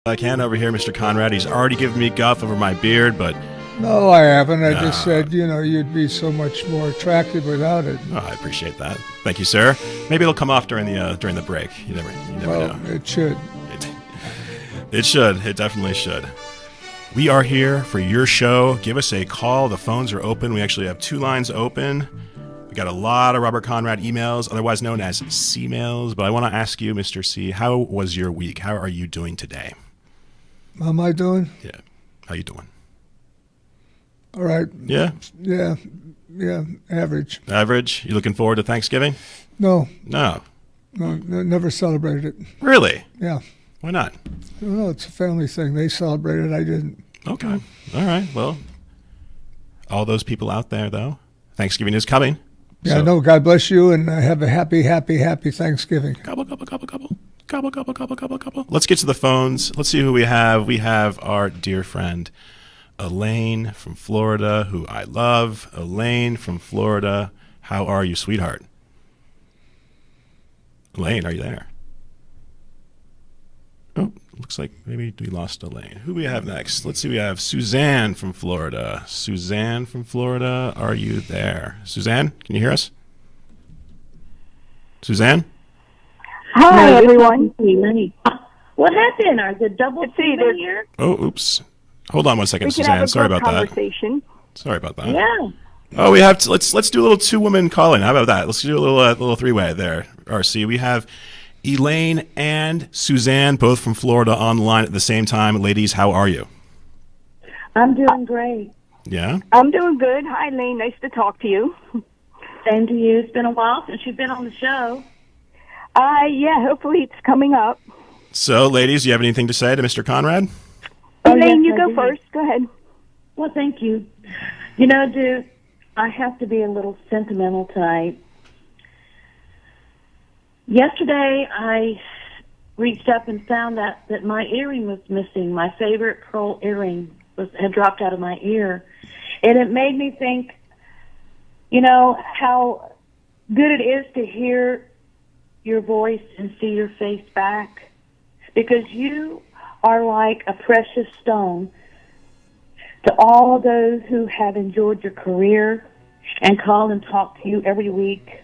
I can over here, Mr. Conrad. He's already given me guff over my beard, but... No, I haven't. I just said, you'd be so much more attractive without it. Oh, I appreciate that. Thank you, sir. Maybe it'll come off during the break. You never know. It should. It should. It definitely should. We are here for your show. Give us a call. The phones are open. We actually have 2 lines open. We got a lot of Robert Conrad emails, otherwise known as C-mails. But I want to ask you, Mr. C, how was your week? How are you doing today? How am I doing? Yeah. How you doing? All right. Yeah? Yeah. Average. Average? You looking forward to Thanksgiving? No. No. No, never celebrated it. Really? Yeah. Why not? I don't know. It's a family thing. They celebrated. I didn't. Okay. All right. Well, all those people out there, though, Thanksgiving is coming. Yeah, so. no, God bless you, and have a happy Thanksgiving. Couple. Let's get to the phones. Let's see who we have. We have our dear friend, Elaine from Florida, who I love. Elaine from Florida, how are you, sweetheart? Elaine, are you there? Oh, looks like maybe we lost Elaine. Who do we have next? Let's see. We have Suzanne from Florida. Suzanne from Florida, are you there? Suzanne, can you hear us? Suzanne? Hi, everyone. What happened? Are the double feeder here? Oh, oops. Hold on one second, Suzanne. Sorry about that. Sorry about that. Yeah. Oh, we have to, let's do a little 2-woman call-in. How about that? Let's do a little 3-way there. RC, we have Elaine and Suzanne, both from Florida, on the line at the same time. Ladies, how are you? I'm doing great. Yeah? I'm doing good. Hi, Elaine. Nice to talk to you. Same to you. It's been a while since you've been on the show. Yeah, hopefully it's coming up. So, ladies, do you have anything to say to Mr. Conrad? Elaine, you I go do. first. Go ahead. Well, thank you. You know, dude, I have to be a little sentimental tonight. Yesterday, I reached up and found that my earring was missing. My favorite pearl earring had dropped out of my ear. And it made me think, how good it is to hear your voice and see your face back. Because you are like a precious stone to all those who have enjoyed your career and call and talk to you every week.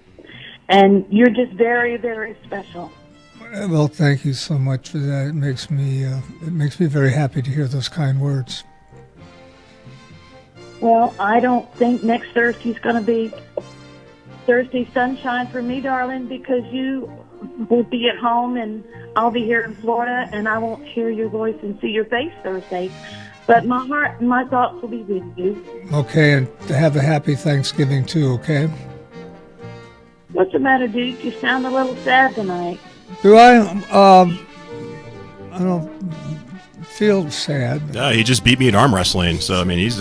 And you're just very, very special. Well, thank you so much for that. It makes me very happy to hear those kind words. Well, I don't think next Thursday's going to be Thursday sunshine for me, darling, because you will be at home and I'll be here in Florida and I won't hear your voice and see your face Thursday. But my heart and my thoughts will be with you. Okay, and to have a happy Thanksgiving too, okay? What's the matter, dude? You sound a little sad tonight. Do I? I don't feel sad. Yeah, he just beat me at arm wrestling. So, I mean, he's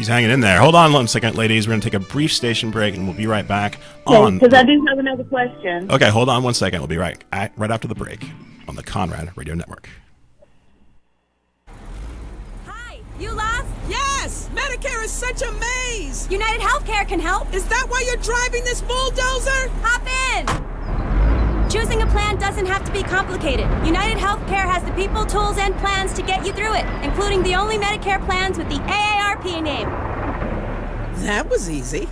hanging in there. Hold on 1 second, ladies. We're going to take a brief station break, and we'll be right back on... Because I do have another question. Okay, hold on 1 second. We'll be right after the break on the Conrad Radio Network. Hi, you lost? Yes! Medicare is such a maze! United Healthcare can help. Is that why you're driving this bulldozer? Hop in! Choosing a plan doesn't have to be complicated. United Healthcare has the people, tools, and plans to get you through it, including the only Medicare plans with the AARP name. That was easy.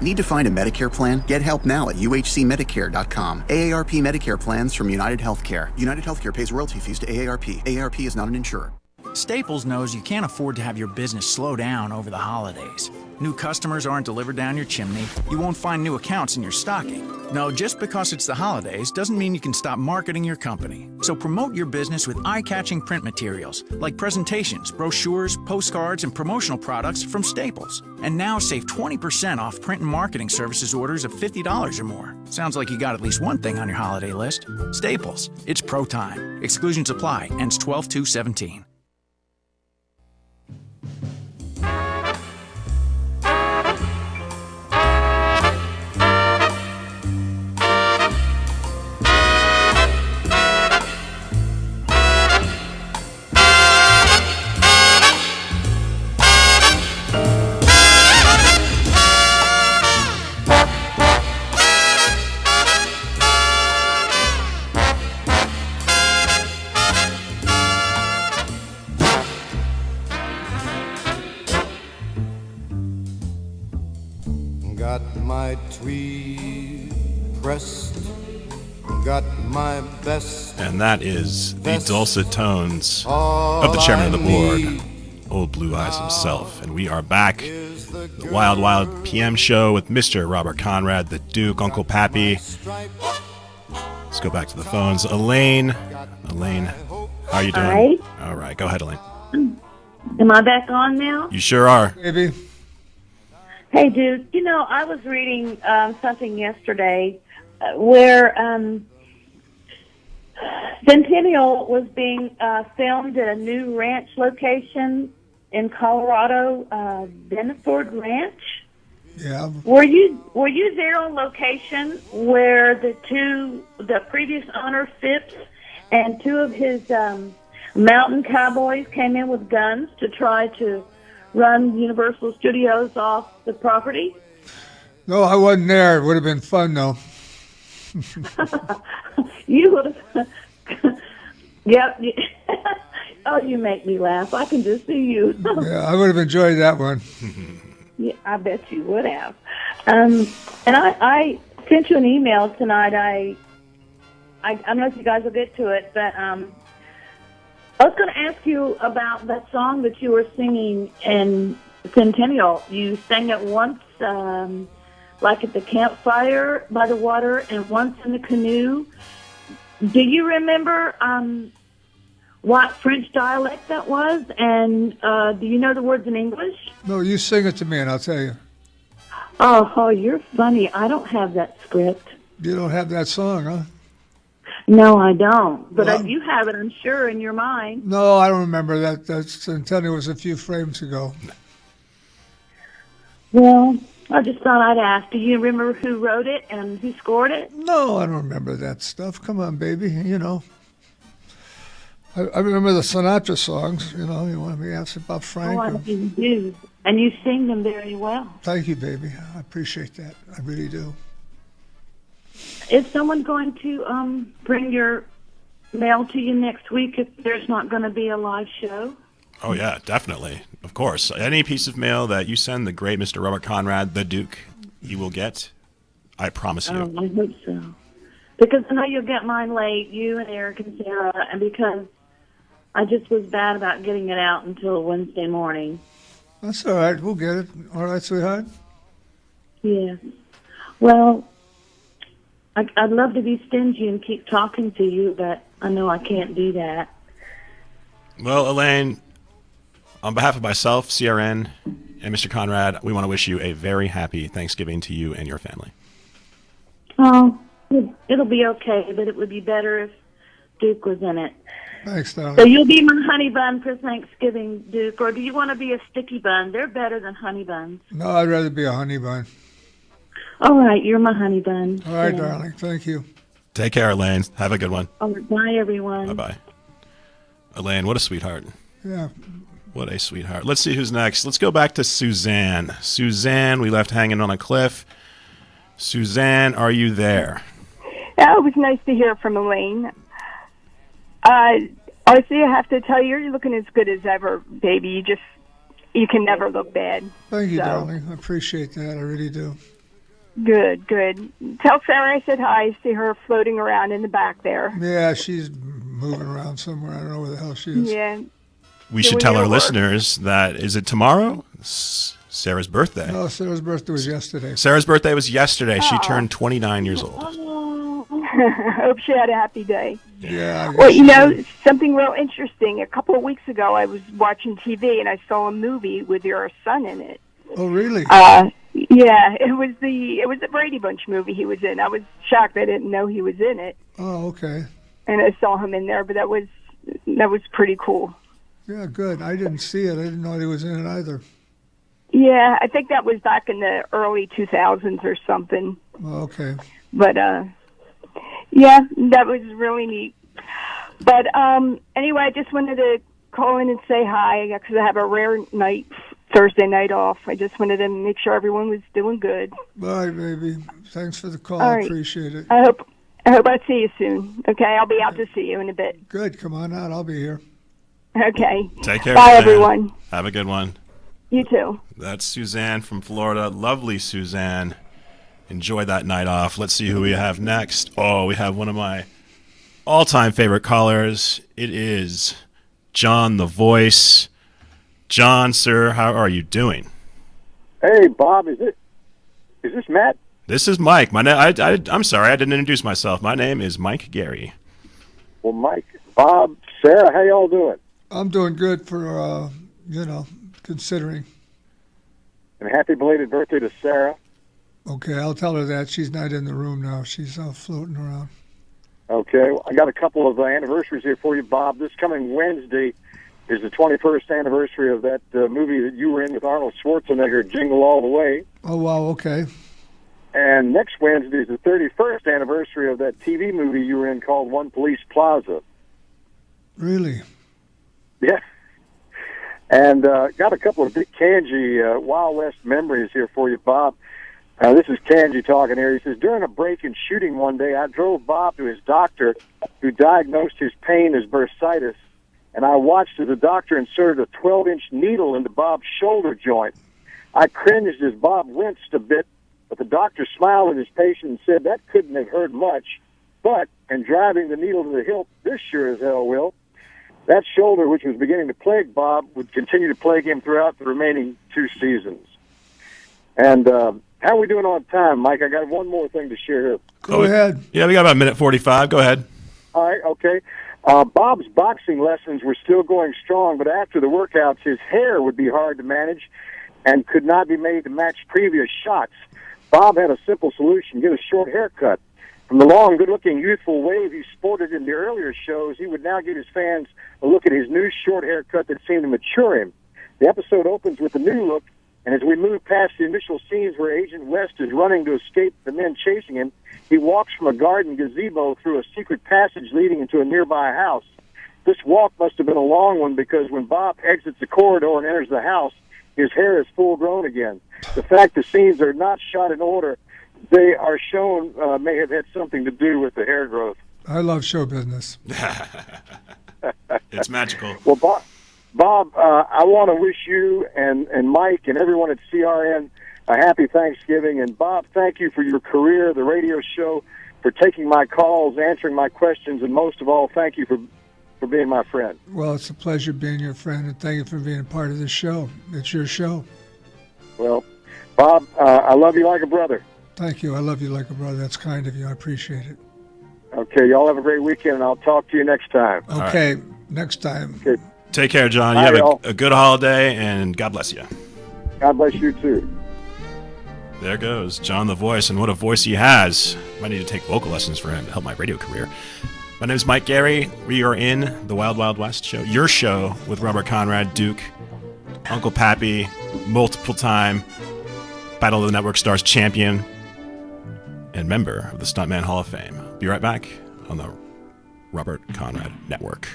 Need to find a Medicare plan? Get help now at uhcmedicare.com. AARP Medicare plans from United Healthcare. United Healthcare pays royalty fees to AARP. AARP is not an insurer. Staples knows you can't afford to have your business slow down over the holidays. New customers aren't delivered down your chimney. You won't find new accounts in your stocking. No, just because it's the holidays doesn't mean you can stop marketing your company. So promote your business with eye-catching print materials like presentations, brochures, postcards, and promotional products from Staples. And now save 20% off print and marketing services orders of $50 or more. Sounds like you got at least one thing on your holiday list. Staples. It's pro time. Exclusions apply. Ends 12/2/17. my tweed pressed, got my best. And that is the dulcet tones of the chairman of the board, Old Blue Eyes himself. And we are back, the Wild Wild PM show with Mr. Robert Conrad, the Duke, Uncle Pappy. Let's go back to the phones. Elaine, how are you doing? Hi. All right, go ahead, Elaine. Am I back on now? You sure are. Baby. Hey, dude. You know, I was reading something yesterday where Centennial was being filmed at a new ranch location in Colorado, Benford Ranch. Yeah. Were you there on location where the previous owner Phipps and two of his mountain cowboys came in with guns to try to run Universal Studios off the property? No, I wasn't there. It would have been fun, though. You would have. Yep. Oh, you make me laugh. I can just see you. Yeah, I would have enjoyed that one. Yeah, I bet you would have. And I sent you an email tonight. I don't know if you guys will get to it, but I was going to ask you about that song that you were singing in Centennial. You sang it once, like at the campfire by the water, and once in the canoe. Do you remember what French dialect that was? And do you know the words in English? No, you sing it to me, and I'll tell you. Oh, you're funny. I don't have that script. You don't have that song, huh? No, I don't. But Well, you have it, I'm sure, in your mind. No, I don't remember that. That Centennial was a few frames ago. Well, I just thought I'd ask. Do you remember who wrote it and who scored it? No, I don't remember that stuff. Come on, baby. You know. I remember the Sinatra songs. You know, you want me to ask about Frank? Oh, I think you do. And you sing them very well. Thank you, baby. I appreciate that. I really do. Is someone going to bring your mail to you next week if there's not going to be a live show? Oh, yeah, definitely. Of course. Any piece of mail that you send the great Mr. Robert Conrad, the Duke, you will get. I promise you. Oh, I hope so. Because I know you'll get mine late, you and Eric and Sarah, and because I just was bad about getting it out until Wednesday morning. That's all right. We'll get it. All right, sweetheart? Yeah. Well, I'd love to be stingy and keep talking to you, but I know I can't do that. Well, Elaine, on behalf of myself, CRN, and Mr. Conrad, we want to wish you a very happy Thanksgiving to you and your family. Oh, it'll be okay, but it would be better if Duke was in it. Thanks, darling. So you'll be my honey bun for Thanksgiving, Duke, or do you want to be a sticky bun? They're better than honey buns. No, I'd rather be a honey bun. All right, you're my honey bun. All right, darling. Thank you. Take care, Elaine. Have a good one. All right, bye, everyone. Bye-bye. Elaine, what a sweetheart. Yeah. What a sweetheart. Let's see who's next. Let's go back to Suzanne. Suzanne, we left hanging on a cliff. Suzanne, are you there? Yeah, it was nice to hear from Elaine. Honestly, I have to tell you, you're looking as good as ever, baby. You can never look bad. Thank you, darling. I appreciate that. I really do. Good. Tell Sarah I said hi. I see her floating around in the back there. Yeah, she's moving around somewhere. I don't know where the hell she is. Yeah. We should tell our listeners that, is it tomorrow? Sarah's birthday. No, Sarah's birthday was yesterday. Sarah's birthday was yesterday. She turned 29 years old. I hope she had a happy day. Yeah. Well, you know, something real interesting. A couple of weeks ago, I was watching TV and I saw a movie with your son in it. Oh, really? Yeah, it was the Brady Bunch movie he was in. I was shocked I didn't know he was in it. Oh, okay. And I saw him in there, but that was pretty cool. Yeah, good. I didn't see it. I didn't know he was in it either. Yeah, I think that was back in the early 2000s or something. Oh, okay. But yeah, that was really neat. But anyway, I just wanted to call in and say hi because I have a rare night, Thursday night off. I just wanted to make sure everyone was doing good. Bye, baby. Thanks for the call. All I right. appreciate it. I hope I see you soon. Okay, I'll be out to see you in a bit. Good. Come on out. I'll be here. Okay. Take care. Bye, Suzanne. everyone. Have a good one. You too. That's Suzanne from Florida. Lovely Suzanne. Enjoy that night off. Let's see who we have next. Oh, we have one of my all-time favorite callers. It is John the Voice. John, sir, how are you doing? Hey, Bob, is this Matt? This is Mike. I'm sorry, I didn't introduce myself. My name is Mike Gary. Well, Mike, Bob, Sarah, how y'all doing? I'm doing good for, considering. And happy belated birthday to Sarah. Okay, I'll tell her that. She's not in the room now. She's floating around. Okay, well, I got a couple of anniversaries here for you, Bob. This coming Wednesday is the 21st anniversary of that movie that you were in with Arnold Schwarzenegger, Jingle All the Way. Oh, wow, okay. And next Wednesday is the 31st anniversary of that TV movie you were in called One Police Plaza. Really? Yeah. And got a couple of big Kanji Wild West memories here for you, Bob. This is Kanji talking here. He says, during a break in shooting one day, I drove Bob to his doctor who diagnosed his pain as bursitis, and I watched as the doctor inserted a 12-inch needle into Bob's shoulder joint. I cringed as Bob winced a bit, but the doctor smiled at his patient and said that couldn't have hurt much, but in driving the needle to the hilt, this sure as hell will. That shoulder, which was beginning to plague Bob, would continue to plague him throughout the remaining 2 seasons. And how are we doing on time, Mike? I got one more thing to share here. Go ahead. Yeah, we got about a minute 45. Go ahead. All right, okay. Bob's boxing lessons were still going strong, but after the workouts, his hair would be hard to manage and could not be made to match previous shots. Bob had a simple solution: get a short haircut. From the long, good-looking, youthful wave he sported in the earlier shows, he would now give his fans a look at his new short haircut that seemed to mature him. The episode opens with a new look, and as we move past the initial scenes where Agent West is running to escape the men chasing him, he walks from a garden gazebo through a secret passage leading into a nearby house. This walk must have been a long one because when Bob exits the corridor and enters the house, his hair is full grown again. The fact the scenes are not shot in order they are shown may have had something to do with the hair growth. I love show business. It's magical. Well, Bob, I want to wish you and Mike and everyone at CRN a happy Thanksgiving. And Bob, thank you for your career, the radio show, for taking my calls, answering my questions, and most of all, thank you for being my friend. Well, it's a pleasure being your friend, and thank you for being a part of this show. It's your show. Well, Bob, I love you like a brother. Thank you. I love you like a brother. That's kind of you. I appreciate it. Okay, y'all have a great weekend, and I'll talk to you next time. Okay, next time. Okay. Take care, John. You have a good holiday, and God bless you. God bless you, too. There goes John the Voice, and what a voice he has. Might need to take vocal lessons for him to help my radio career. My name is Mike Gary. We are in the Wild Wild West show, your show with Robert Conrad, Duke, Uncle Pappy, multiple-time Battle of the Network Stars champion, and member of the Stuntman Hall of Fame. Be right back on the Robert Conrad Network.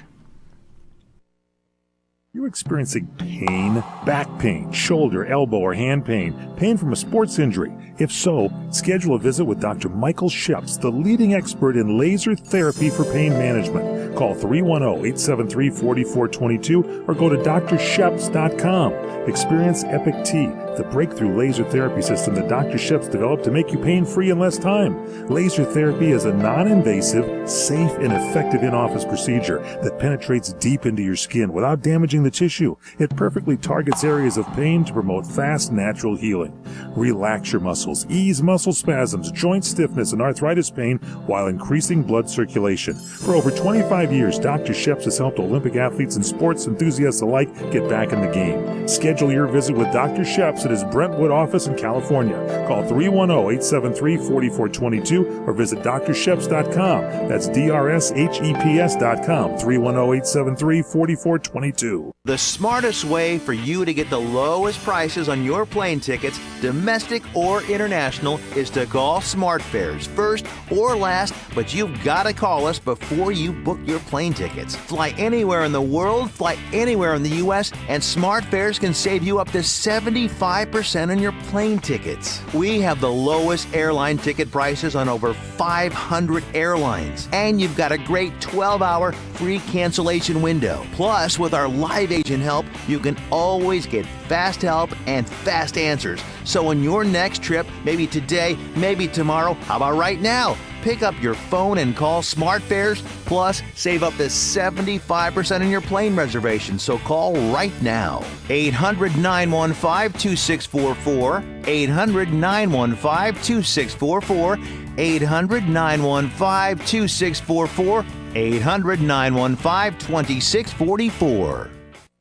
You're experiencing pain, back pain, shoulder, elbow, or hand pain, pain from a sports injury. If so, schedule a visit with Dr. Michael Sheps, the leading expert in laser therapy for pain management. Call 310-873-4422 or go to drsheps.com. Experience Epic T, the breakthrough laser therapy system that Dr. Sheps developed to make you pain-free in less time. Laser therapy is a non-invasive, safe, and effective in-office procedure that penetrates deep into your skin without damaging the tissue. It perfectly targets areas of pain to promote fast, natural healing. Relax your muscles, ease muscle spasms, joint stiffness, and arthritis pain while increasing blood circulation. For over 25 years, Dr. Sheps has helped Olympic athletes and sports enthusiasts alike get back in the game. Schedule your visit with Dr. Sheps at his Brentwood office in California. Call 310-873-4422 or visit drsheps.com. That's DRSHEPS.com, 310-873-4422. The smartest way for you to get the lowest prices on your plane tickets, domestic or international, is to call SmartFares, first or last, but you've got to call us before you book your plane tickets. Fly anywhere in the world, fly anywhere in the U.S., and SmartFares can save you up to 75% on your plane tickets. We have the lowest airline ticket prices on over 500 airlines. And you've got a great 12-hour free cancellation window. Plus, with our live agent help, you can always get fast help and fast answers. So on your next trip, maybe today, maybe tomorrow, how about right now? Pick up your phone and call SmartFares, plus save up to 75% on your plane reservation. So call right now. 800-915-2644. 800-915-2644. 800-915-2644. 800-915-2644.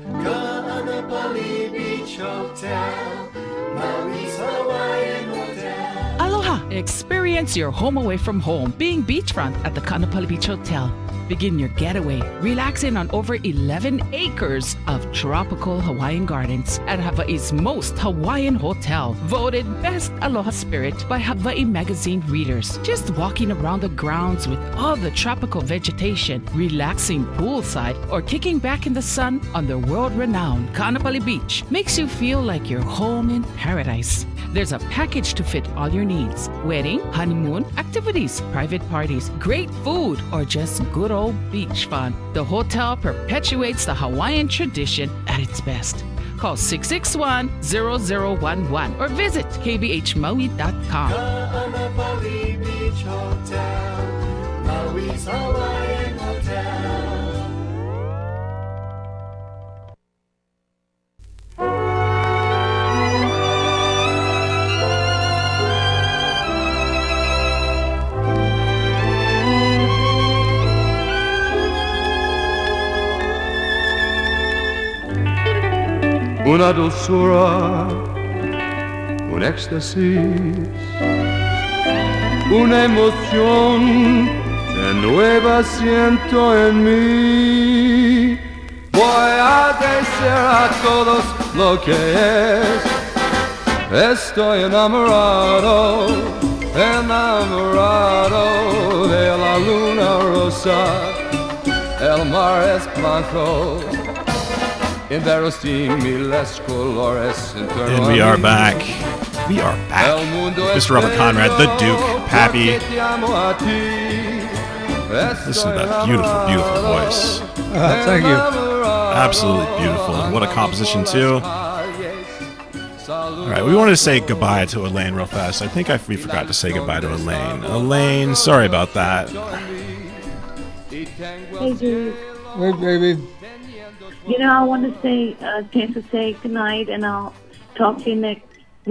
Kaanapali Beach Hotel, Maui's Hawaiian Hotel. Aloha! Experience your home away from home being beachfront at the Kaanapali Beach Hotel. Begin your getaway relaxing on over 11 acres of tropical Hawaiian gardens at Hawaii's most Hawaiian hotel. Voted Best Aloha Spirit by Hawaii Magazine readers. Just walking around the grounds with all the tropical vegetation, relaxing poolside, or kicking back in the sun on the world-renowned Kaanapali Beach makes you feel like you're home in paradise. There's a package to fit all your needs. Wedding, honeymoon, activities, private parties, great food, or just good old beach fun. The hotel perpetuates the Hawaiian tradition at its best. Call 661-0011 or visit kbhmaui.com. Kaanapali Beach Hotel, Maui's Hawaiian Hotel. Una dulzura, un éxtasis, una emoción que nueva siento en mí. Voy a decir a todos lo que es. Estoy enamorado, enamorado de la luna rosa. El mar es blanco. And we are back. We are back. Mr. Robert Conrad, the Duke, Pappy. Listen to that beautiful, beautiful voice. Thank you. Absolutely beautiful. And what a composition, too. All right, we wanted to say goodbye to Elaine real fast. I think we forgot to say goodbye to Elaine. Elaine, sorry about that. Hey, dude. Hey, baby. You know, I want to say, chance to say goodnight, and I'll talk to you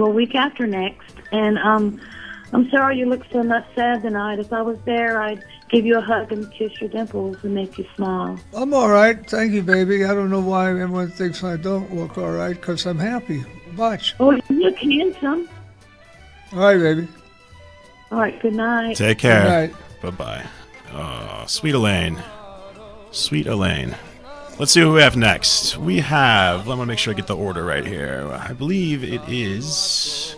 week after next. And I'm sorry you look so much sad tonight. If I was there, I'd give you a hug and kiss your dimples and make you smile. I'm all right. Thank you, baby. I don't know why everyone thinks I don't look all right, because I'm happy. Watch. Oh, you look handsome. All right, baby. All right, good night. Take care. Good night. Bye-bye. Oh, sweet Elaine. Sweet Elaine. Let's see who we have next. We have, I want to make sure I get the order right here. I believe it is,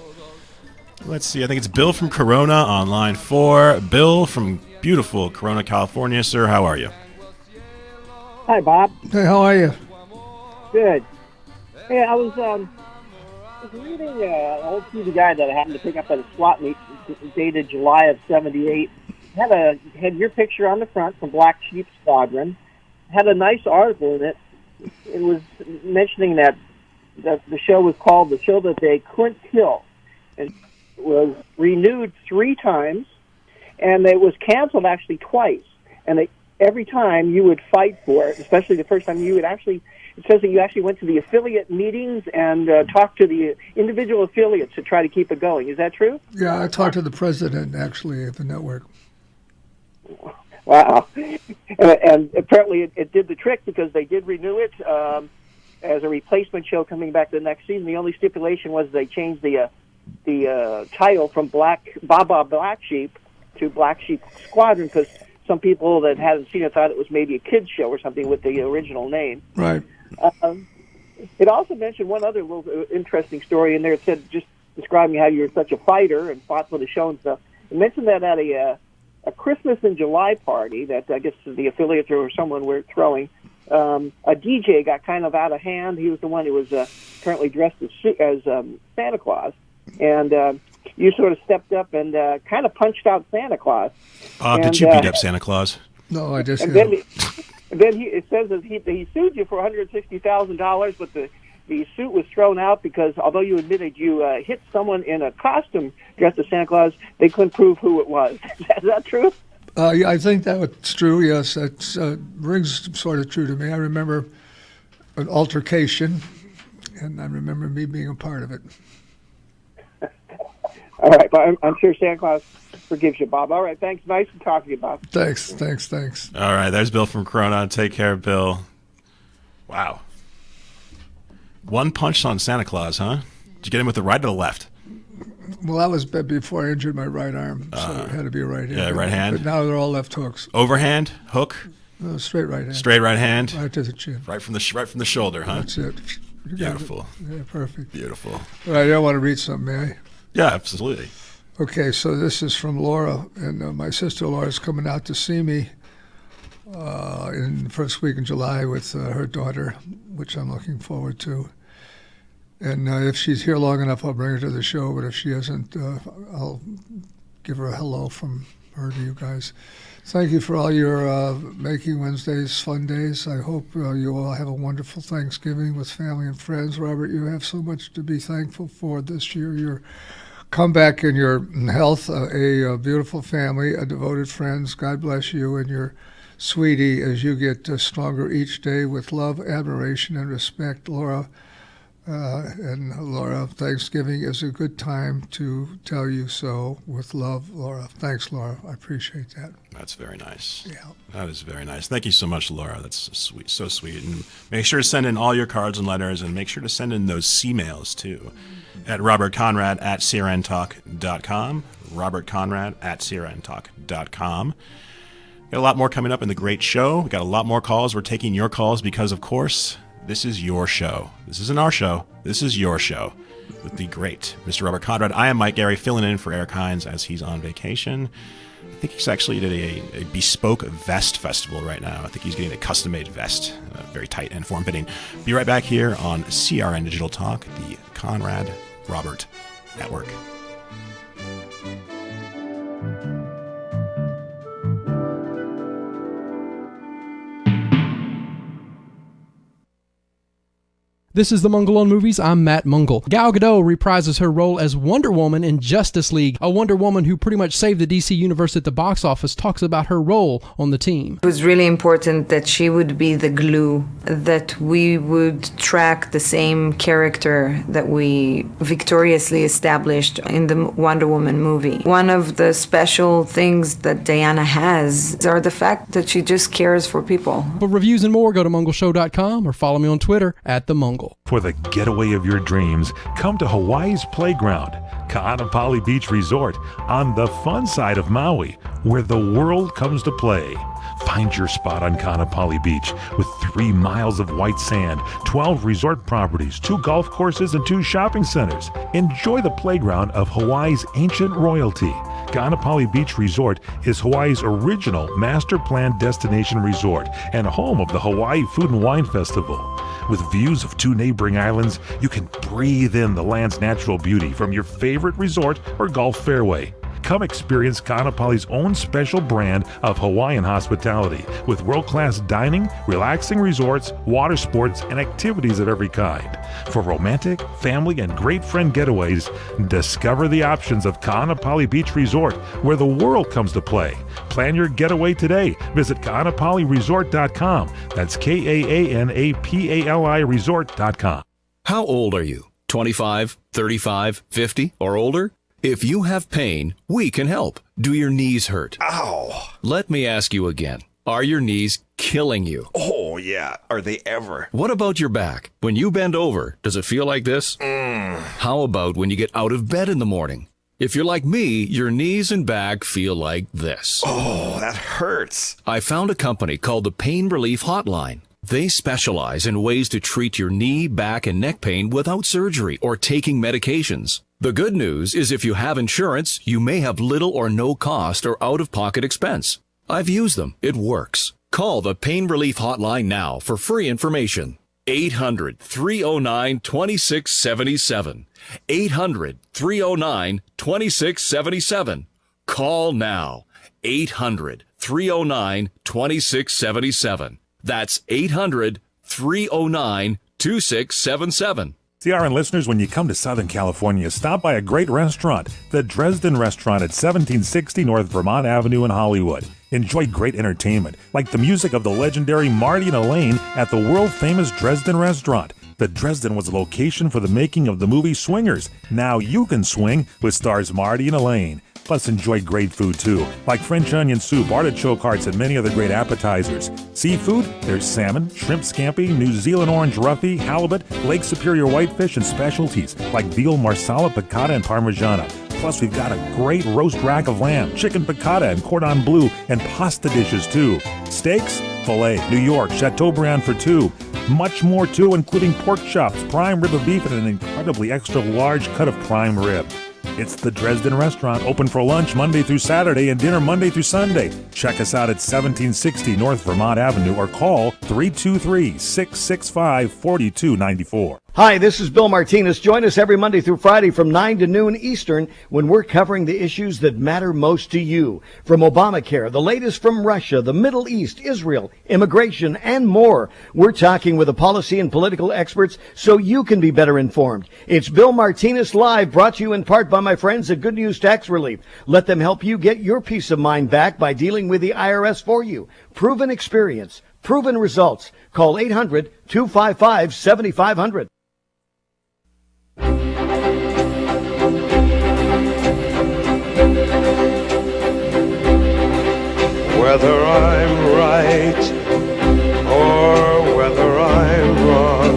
let's see, I think it's Bill from Corona on line 4. Bill from beautiful Corona, California. Sir, how are you? Hi, Bob. Hey, how are you? Good. Hey, I was reading an old TV guide that I happened to pick up at a swap meet dated July of '78. Had your picture on the front from Black Sheep Squadron. Had a nice article in it. It was mentioning that the show was called The Show That They Couldn't Kill. And it was renewed 3 times, and it was canceled actually twice. And every time you would fight for it, especially the first time you would actually, it says that you actually went to the affiliate meetings and talked to the individual affiliates to try to keep it going. Is that true? Yeah, I talked to the president, actually, of the network. Wow. And apparently it did the trick because they did renew it as a replacement show coming back the next season. The only stipulation was they changed the title from Baba Black Sheep to Black Sheep Squadron because some people that hadn't seen it thought it was maybe a kid's show or something with the original name. Right. It also mentioned one other little interesting story in there. It said, just describing how you're such a fighter and fought for the show and stuff. It mentioned that at a Christmas in July party that I guess the affiliates or someone were throwing, a DJ got kind of out of hand. He was the one who was currently dressed as Santa Claus. and you sort of stepped up and kind of punched out Santa Claus. Bob, did you beat up Santa Claus? No, I just. And then it says that he sued you for $160,000, but the suit was thrown out because although you admitted you hit someone in a costume dressed as Santa Claus, they couldn't prove who it was. Is that true? Yeah, I think that's true. Yes, that rings sort of true to me. I remember an altercation, and I remember me being a part of it. All right, but I'm sure Santa Claus forgives you, Bob. All right, thanks. Nice to talk to you, Bob. Thanks. All right, there's Bill from Corona. Take care, Bill. Wow. One punch on Santa Claus, huh? Did you get him with the right or the left? Well, that was before I injured my right arm, so it had to be a right hand. Yeah, right hand. But now they're all left hooks. Overhand, hook. No, straight right hand. Straight right hand. Right to the chin. Right from the shoulder, huh? That's it. Beautiful. Yeah, perfect. Beautiful. All right, I want to read something, may I? Yeah, absolutely. Okay, so this is from Laura, and my sister Laura's coming out to see me in the first week in July with her daughter, which I'm looking forward to. And if she's here long enough, I'll bring her to the show. But if she isn't, I'll give her a hello from her to you guys. Thank you for all your Making Wednesdays fun days. I hope you all have a wonderful Thanksgiving with family and friends. Robert, you have so much to be thankful for this year. Your comeback in your health, a beautiful family, a devoted friends. God bless you and your sweetie as you get stronger each day with love, admiration, and respect, Laura. And Laura, Thanksgiving is a good time to tell you so with love, Laura. Thanks, Laura. I appreciate that. That's very nice. Yeah. That is very nice. Thank you so much, Laura. That's sweet, so sweet. And make sure to send in all your cards and letters, and make sure to send in those C-mails, too, at robertconrad@crntalk.com, robertconrad@crntalk.com. Got a lot more coming up in the great show. We got a lot more calls. We're taking your calls because, of course, this is your show. This isn't our show. This is your show with the great Mr. Robert Conrad. I am Mike Gary, filling in for Eric Hines as he's on vacation. I think he's actually at a bespoke vest festival right now. I think he's getting a custom-made vest, very tight and form-fitting. Be right back here on CRN Digital Talk, the Conrad Robert Network. This is the Mungle on Movies. I'm Matt Mungle. Gal Gadot reprises her role as Wonder Woman in Justice League. A Wonder Woman who pretty much saved the DC Universe at the box office talks about her role on the team. It was really important that she would be the glue, that we would track the same character that we victoriously established in the Wonder Woman movie. One of the special things that Diana has are the fact that she just cares for people. For reviews and more, go to mungleshow.com or follow me on Twitter at @themungle. For the getaway of your dreams, come to Hawaii's Playground, Ka'anapali Beach Resort, on the fun side of Maui, where the world comes to play. Find your spot on Ka'anapali Beach with 3 miles of white sand, 12 resort properties, 2 golf courses, and 2 shopping centers. Enjoy the playground of Hawaii's ancient royalty. Ka'anapali Beach Resort is Hawaii's original master planned destination resort and home of the Hawaii Food and Wine Festival. With views of 2 neighboring islands, you can breathe in the land's natural beauty from your favorite resort or golf fairway. Come experience Ka'anapali's own special brand of Hawaiian hospitality with world-class dining, relaxing resorts, water sports, and activities of every kind. For romantic, family, and great friend getaways, discover the options of Ka'anapali Beach Resort, where the world comes to play. Plan your getaway today. Visit Ka'anapaliResort.com. That's KAANAPALI Resort.com. How old are you? 25, 35, 50, or older? If you have pain, we can help. Do your knees hurt? Ow! Let me ask you again. Are your knees killing you? Oh, yeah. Are they ever? What about your back? When you bend over, does it feel like this? How about when you get out of bed in the morning? If you're like me, your knees and back feel like this. Oh, that hurts. I found a company called the Pain Relief Hotline. They specialize in ways to treat your knee, back, and neck pain without surgery or taking medications. The good news is if you have insurance, you may have little or no cost or out-of-pocket expense. I've used them. It works. Call the Pain Relief Hotline now for free information. 800-309-2677. 800-309-2677. Call now. 800-309-2677. That's 800-309-2677. CRN listeners, when you come to Southern California, stop by a great restaurant, the Dresden Restaurant at 1760 North Vermont Avenue in Hollywood. Enjoy great entertainment, like the music of the legendary Marty and Elaine at the world-famous Dresden Restaurant. The Dresden was the location for the making of the movie Swingers. Now you can swing with stars Marty and Elaine. Plus, enjoy great food, too, like French onion soup, artichoke hearts, and many other great appetizers. Seafood, there's salmon, shrimp scampi, New Zealand orange roughy, halibut, Lake Superior whitefish, and specialties like veal, marsala, piccata, and parmigiana. Plus, we've got a great roast rack of lamb, chicken piccata, and cordon bleu, and pasta dishes, too. Steaks, filet, New York, Chateaubriand for two. Much more, too, including pork chops, prime rib of beef, and an incredibly extra large cut of prime rib. It's the Dresden Restaurant, open for lunch Monday through Saturday and dinner Monday through Sunday. Check us out at 1760 North Vermont Avenue or call 323-665-4294. Hi, this is Bill Martinez. Join us every Monday through Friday from 9 to noon Eastern when we're covering the issues that matter most to you. From Obamacare, the latest from Russia, the Middle East, Israel, immigration, and more. We're talking with the policy and political experts so you can be better informed. It's Bill Martinez Live, brought to you in part by my friends at Good News Tax Relief. Let them help you get your peace of mind back by dealing with the IRS for you. Proven experience, proven results. Call 800-255-7500. Whether I'm right or whether I'm wrong,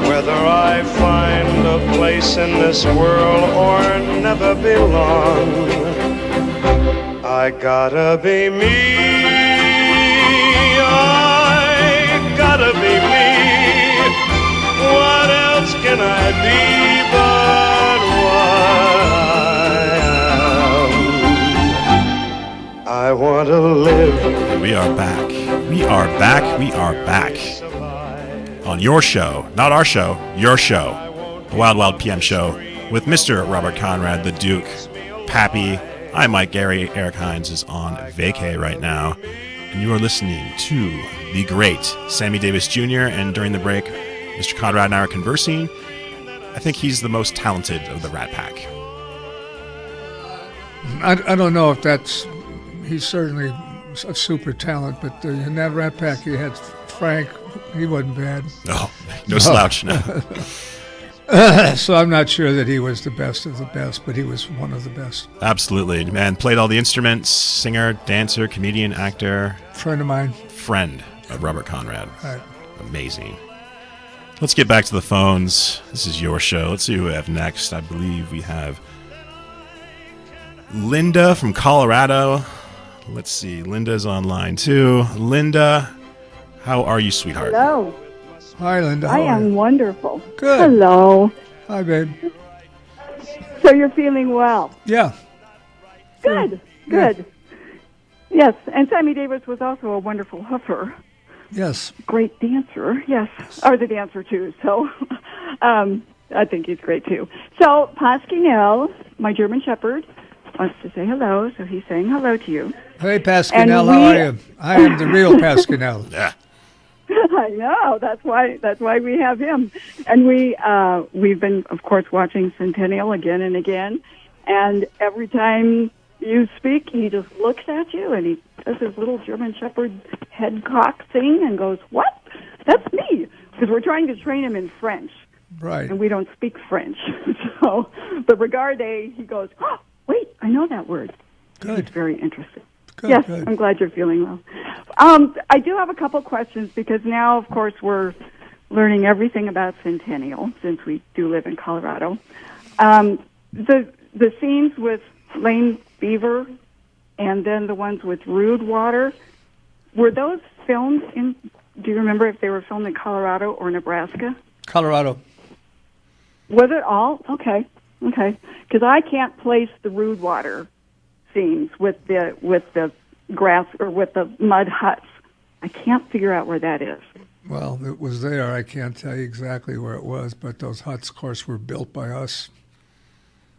whether I find a place in this world or never belong, I gotta be me, I gotta be me. What else can I be but what I want to live. We are back. We are back. We are back. On your show, not our show, your show. The Wild Wild PM show with Mr. Robert Conrad, the Duke, Pappy. I'm Mike Gary. Eric Hines is on vacay right now. And you are listening to the great Sammy Davis Jr. And during the break, Mr. Conrad and I are conversing. I think he's the most talented of the Rat Pack. I don't know if that's... He's certainly a super talent, but in that Rat Pack, you had Frank. He wasn't bad. No slouch. No. So I'm not sure that he was the best of the best, but he was one of the best. Absolutely, man. Played all the instruments, singer, dancer, comedian, actor. Friend of mine. Friend of Robert Conrad. Right. Amazing. Let's get back to the phones. This is your show. Let's see who we have next. I believe we have Linda from Colorado. Let's see. Linda's online too. Linda, how are you, sweetheart? Hello. Hi, Linda. I am wonderful. Good. Hello. Hi, babe. So you're feeling well? Yeah. Good. Good. Yes, and Sammy Davis was also a wonderful hoofer. Yes. Great dancer. Yes. Or the dancer, too. So I think he's great, too. So Pasquinel, my German Shepherd, wants to say hello, so he's saying hello to you. Hey, Pasquinel, how are you? I am the real Pasquinel. Yeah. I know. That's why we have him. And we've been, of course, watching Centennial again and again. And every time you speak, he just looks at you and he does his little German Shepherd head cock thing and goes, "What? That's me." Because we're trying to train him in French. Right. And we don't speak French. So, but regarde, he goes, "Oh, wait, I know that word." Good. He's very interested. Good, yes, good. I'm glad you're feeling well. I do have a couple questions because now, of course, we're learning everything about Centennial since we do live in Colorado. The scenes with Lane Beaver and then the ones with Rude Water, were those filmed in, do you remember if they were filmed in Colorado or Nebraska? Colorado. Was it all? Okay. Because I can't place the Rude Water scenes with the grass or with the mud huts. I can't figure out where that is. Well, it was there. I can't tell you exactly where it was, but those huts, of course, were built by us.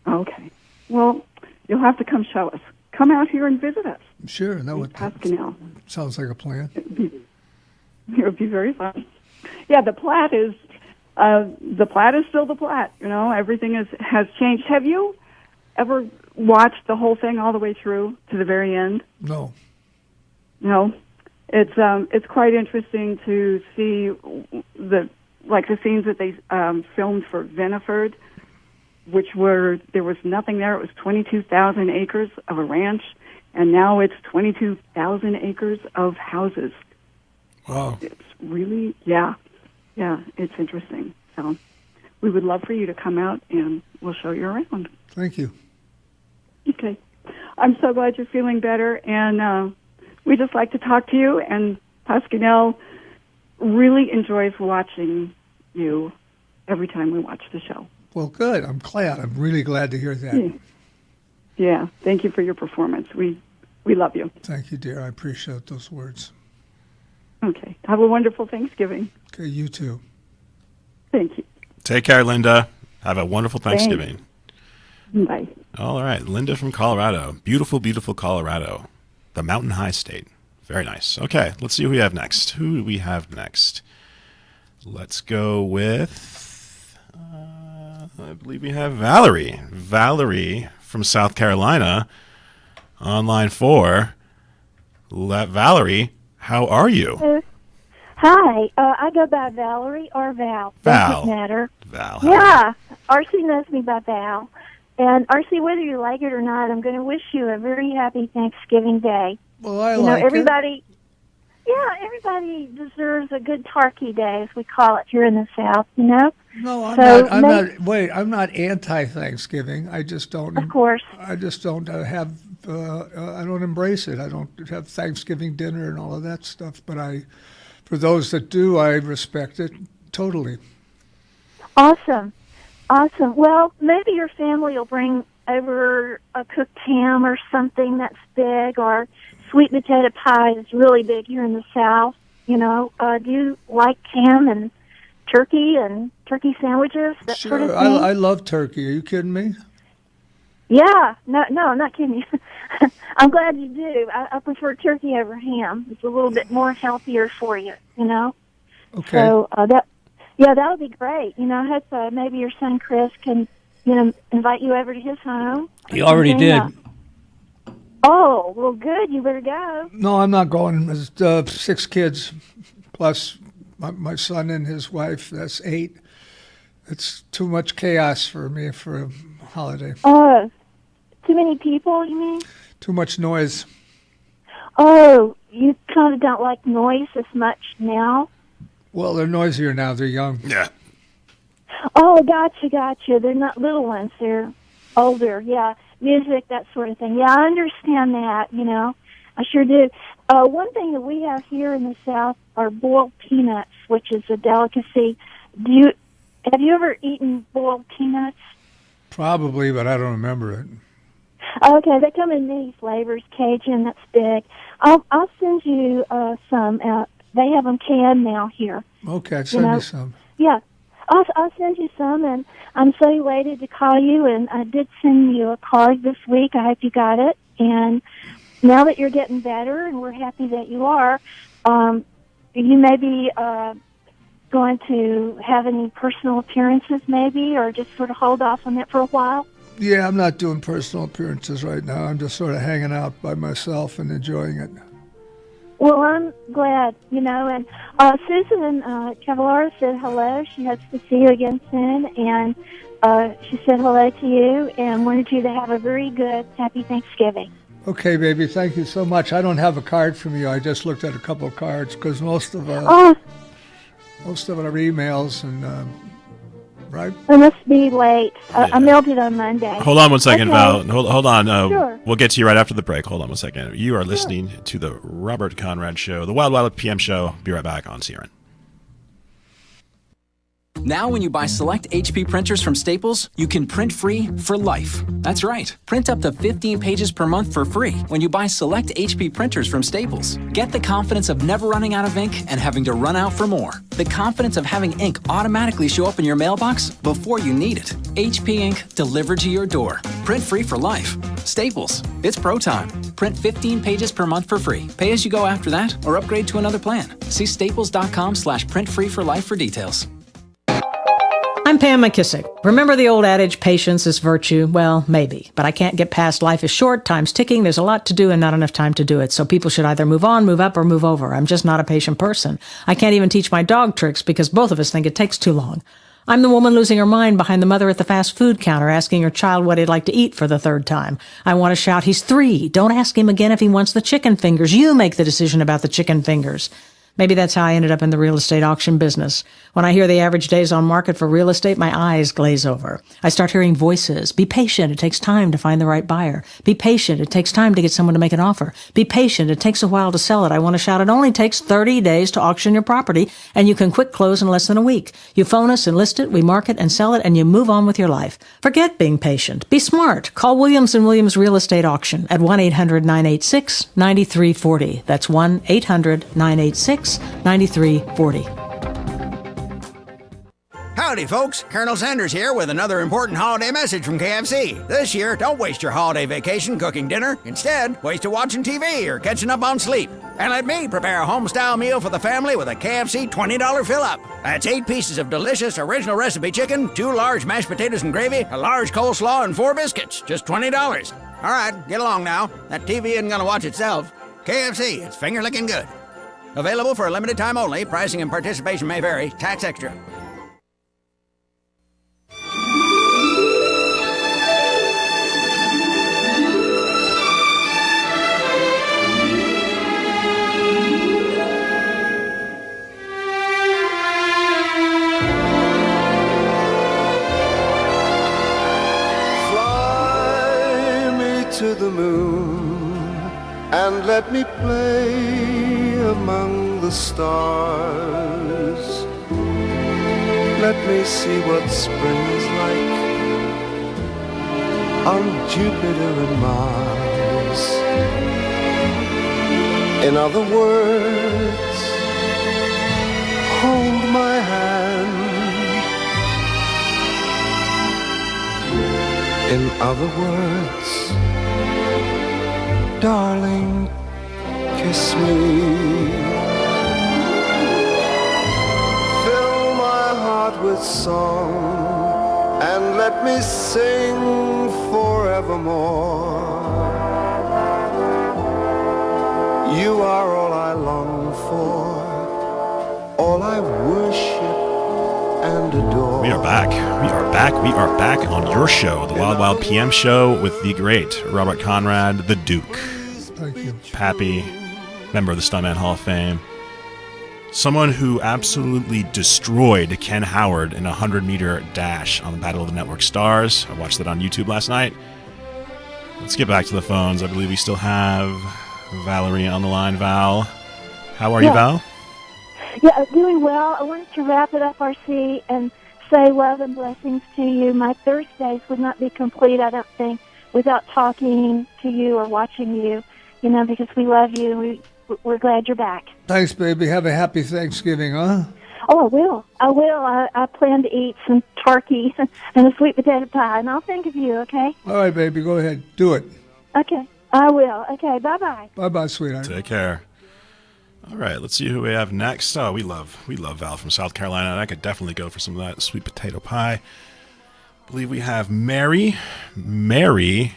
Okay. Well, you'll have to come show us. Come out here and visit us. Sure. That would Pasquinel. sounds like a plan. It would be very fun. Yeah, the Platte is still the Platte. You know, everything has changed. Have you ever watched the whole thing all the way through to the very end? No. No. It's quite interesting to see the scenes that they filmed for Veniford, there was nothing there. It was 22,000 acres of a ranch, and now it's 22,000 acres of houses. Wow. It's really, yeah, it's interesting. So we would love for you to come out, and we'll show you around. Thank you. Okay. I'm so glad you're feeling better, and we just like to talk to you, and Pasquinel really enjoys watching you every time we watch the show. Well, good. I'm glad. I'm really glad to hear that. Yeah. Thank you for your performance. We love you. Thank you, dear. I appreciate those words. Okay. Have a wonderful Thanksgiving. Okay, you too. Thank you. Take care, Linda. Have a wonderful Thanksgiving. Bye. All right. Linda from Colorado. Beautiful, beautiful Colorado. The Mountain High State. Very nice. Okay, let's see who we have next. Who do we have next? Let's go with... I believe we have Valerie. Valerie from South Carolina on line 4. Valerie, how are you? Hi. I go by Valerie or Val. Val. Doesn't matter. Val. Yeah. RC knows me by Val. And RC, whether you like it or not, I'm going to wish you a very happy Thanksgiving Day. Well, I like everybody, everybody deserves a good turkey day, as we call it here in the South, you know? No, I'm not anti-Thanksgiving. I just don't. Of course. I just don't I don't embrace it. I don't have Thanksgiving dinner and all of that stuff. But for those that do, I respect it totally. Awesome. Well, maybe your family will bring over a cooked ham or something that's big, or sweet potato pie is really big here in the South. You know, do you like ham and turkey sandwiches, that sort of thing? I love turkey. Are you kidding me? Yeah. No, I'm not kidding you. I'm glad you do. I prefer turkey over ham. It's a little bit more healthier for you, you know? Okay. So that would be great. You know, I hope maybe your son Chris can, invite you over to his home. He already did. Oh, well, good. You better go. No, I'm not going. There's 6 kids, plus my son and his wife. That's 8. It's too much chaos for me for a holiday. Too many people, you mean? Too much noise. Oh, you kind of don't like noise as much now? Well, they're noisier now. They're young. Yeah. Oh, gotcha. They're not little ones. They're older. Yeah, music, that sort of thing. Yeah, I understand that, I sure do. One thing that we have here in the South are boiled peanuts, which is a delicacy. Have you ever eaten boiled peanuts? Probably, but I don't remember it. Okay, they come in many flavors. Cajun, that's big. I'll send you some out. They have them canned now here. Okay, send me some. Yeah, I'll send you some, and I'm so elated to call you, and I did send you a card this week. I hope you got it. And now that you're getting better, and we're happy that you are, you may be going to have any personal appearances maybe, or just sort of hold off on that for a while? Yeah, I'm not doing personal appearances right now. I'm just sort of hanging out by myself and enjoying it. Well, I'm glad, and Susan Cavallaro said hello. She hopes to see you again soon, and she said hello to you and wanted you to have a very good, happy Thanksgiving. Okay, baby, thank you so much. I don't have a card from you. I just looked at a couple of cards because most of it are emails, and right? It must be late. I mailed it on Monday. Hold on one second, Okay. Val. Hold on. Sure. We'll get to you right after the break. Hold on one second. You are listening to the Robert Conrad Show, the Wild Wild PM Show. Be right back on CRN. Now when you buy select HP printers from Staples, you can print free for life. That's right. Print up to 15 pages per month for free when you buy select HP printers from Staples. Get the confidence of never running out of ink and having to run out for more. The confidence of having ink automatically show up in your mailbox before you need it. HP ink delivered to your door. Print free for life. Staples. It's pro time. Print 15 pages per month for free. Pay as you go after that or upgrade to another plan. See staples.com/printfreeforlife for details. I'm Pam McKissick. Remember the old adage, patience is virtue? Well, maybe. But I can't get past life is short, time's ticking, there's a lot to do and not enough time to do it. So people should either move on, move up, or move over. I'm just not a patient person. I can't even teach my dog tricks because both of us think it takes too long. I'm the woman losing her mind behind the mother at the fast food counter asking her child what he'd like to eat for the third time. I want to shout, he's 3. Don't ask him again if he wants the chicken fingers. You make the decision about the chicken fingers. Maybe that's how I ended up in the real estate auction business. When I hear the average days on market for real estate, my eyes glaze over. I start hearing voices. Be patient. It takes time to find the right buyer. Be patient. It takes time to get someone to make an offer. Be patient. It takes a while to sell it. I want to shout, it only takes 30 days to auction your property, and you can quick close in less than a week. You phone us and list it, we market and sell it, and you move on with your life. Forget being patient. Be smart. Call Williams & Williams Real Estate Auction at 1-800-986-9340. That's 1-800-986-9340. Howdy, folks. Colonel Sanders here with another important holiday message from KFC. This year, don't waste your holiday vacation cooking dinner. Instead, waste it watching TV or catching up on sleep. And let me prepare a home-style meal for the family with a KFC $20 fill-up. That's 8 pieces of delicious original recipe chicken, 2 large mashed potatoes and gravy, a large coleslaw, and 4 biscuits. Just $20. All right, get along now. That TV isn't going to watch itself. KFC, it's finger-licking good. Available for a limited time only. Pricing and participation may vary. Tax extra. To the moon and let me play among the stars. Let me see what spring is like on Jupiter and Mars. In other words, hold my hand. In other words, darling, kiss me. Fill my heart with song and let me sing forevermore. You are all I long for, all I worship and adore. We are back. We are back. We are back on your show, the Wild Wild PM show with the great Robert Conrad, the Duke. Thank you. Pappy, member of the Stuntman Hall of Fame. Someone who absolutely destroyed Ken Howard in a 100-meter dash on the Battle of the Network Stars. I watched that on YouTube last night. Let's get back to the phones. I believe we still have Valerie on the line. Val, how are you, Val? Yeah, doing well. I wanted to wrap it up, RC, and say love and blessings to you. My Thursdays would not be complete, I don't think, without talking to you or watching you, because we love you. We're glad you're back. Thanks, baby. Have a happy Thanksgiving, huh? Oh, I will. I plan to eat some turkey and a sweet potato pie, and I'll think of you, okay? All right, baby. Go ahead. Do it. Okay. I will. Okay, bye-bye. Bye-bye, sweetheart. Take care. All right, let's see who we have next. Oh, we love Val from South Carolina. I could definitely go for some of that sweet potato pie. I believe we have Mary. Mary,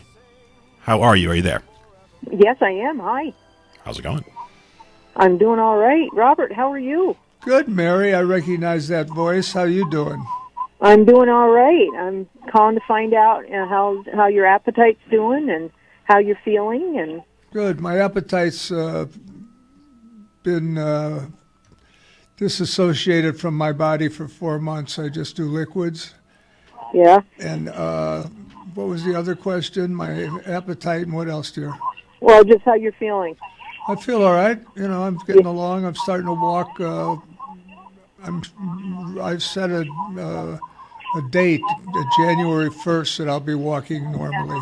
how are you? Are you there? Yes, I am. Hi. How's it going? I'm doing all right. Robert, how are you? Good, Mary. I recognize that voice. How you doing? I'm doing all right. I'm calling to find out how your appetite's doing and how you're feeling. And good. My appetite's been disassociated from my body for 4 months. I just do liquids. Yeah. And what was the other question? My appetite and what else, dear? Well, just how you're feeling. I feel all right. I'm getting along. I'm starting to walk I've set a date, January 1st, that I'll be walking normally.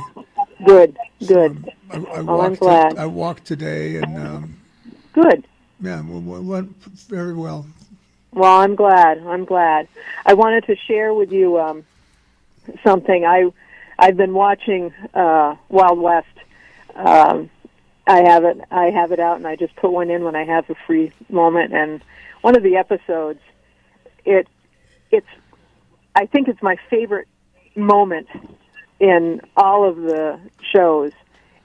Good. I'm glad. I walked today, and Good. yeah, went very well. Well, I'm glad. I wanted to share with you something. I've been watching Wild West. I have it out, and I just put one in when I have a free moment. And one of the episodes, I think it's my favorite moment in all of the shows.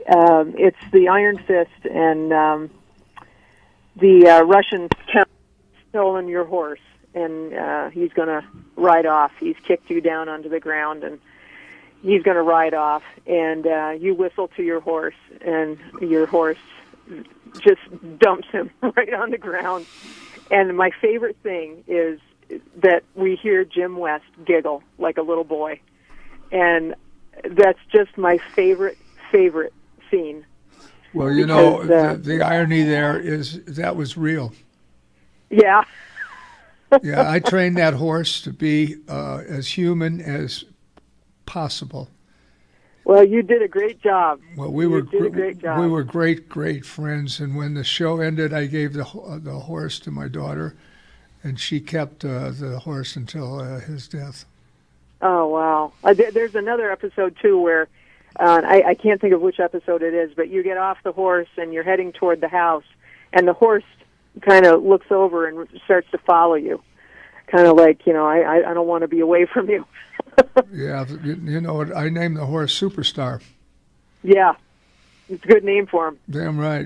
It's the Iron Fist and the Russian count stolen your horse, and he's going to ride off. He's kicked you down onto the ground, and he's going to ride off, and you whistle to your horse, and your horse just dumps him right on the ground. And my favorite thing is that we hear Jim West giggle like a little boy. And that's just my favorite scene. Well, you know, the irony there is that was real. Yeah. Yeah, I trained that horse to be as human as possible. Well, you did a great job. Well, we were great friends, and when the show ended, I gave the horse to my daughter, and she kept the horse until his death. Oh, wow. There's another episode, too, where I can't think of which episode it is, but you get off the horse and you're heading toward the house, and the horse kind of looks over and starts to follow you, kind of like, I don't want to be away from you. Yeah, you know, I named the horse Superstar. Yeah, it's a good name for him. Damn right.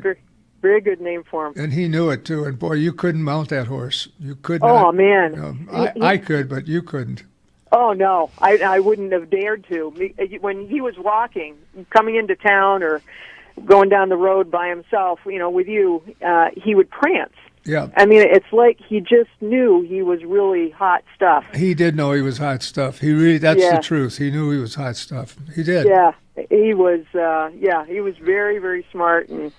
Very good name for him. And he knew it, too. And, boy, you couldn't mount that horse. You could not. Oh, man. I could, but you couldn't. Oh, no. I wouldn't have dared to. When he was walking, coming into town or going down the road by himself, with you, he would prance. Yeah. I mean, it's like he just knew he was really hot stuff. He did know he was hot stuff. That's the truth. He knew he was hot stuff. He did. Yeah. He was, he was very, very smart, and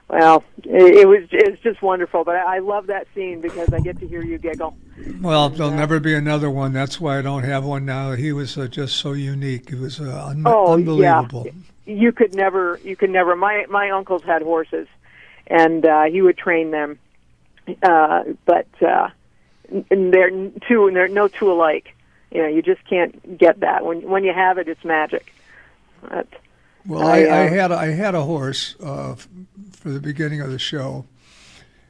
well, it's just wonderful. But I love that scene because I get to hear you giggle. Well, there'll never be another one. That's why I don't have one now. He was just so unique. He was unbelievable. Yeah. You could never. My uncles had horses, and he would train them. But they're no two alike. You just can't get that. When you have it, it's magic. Well, I had a horse for the beginning of the show,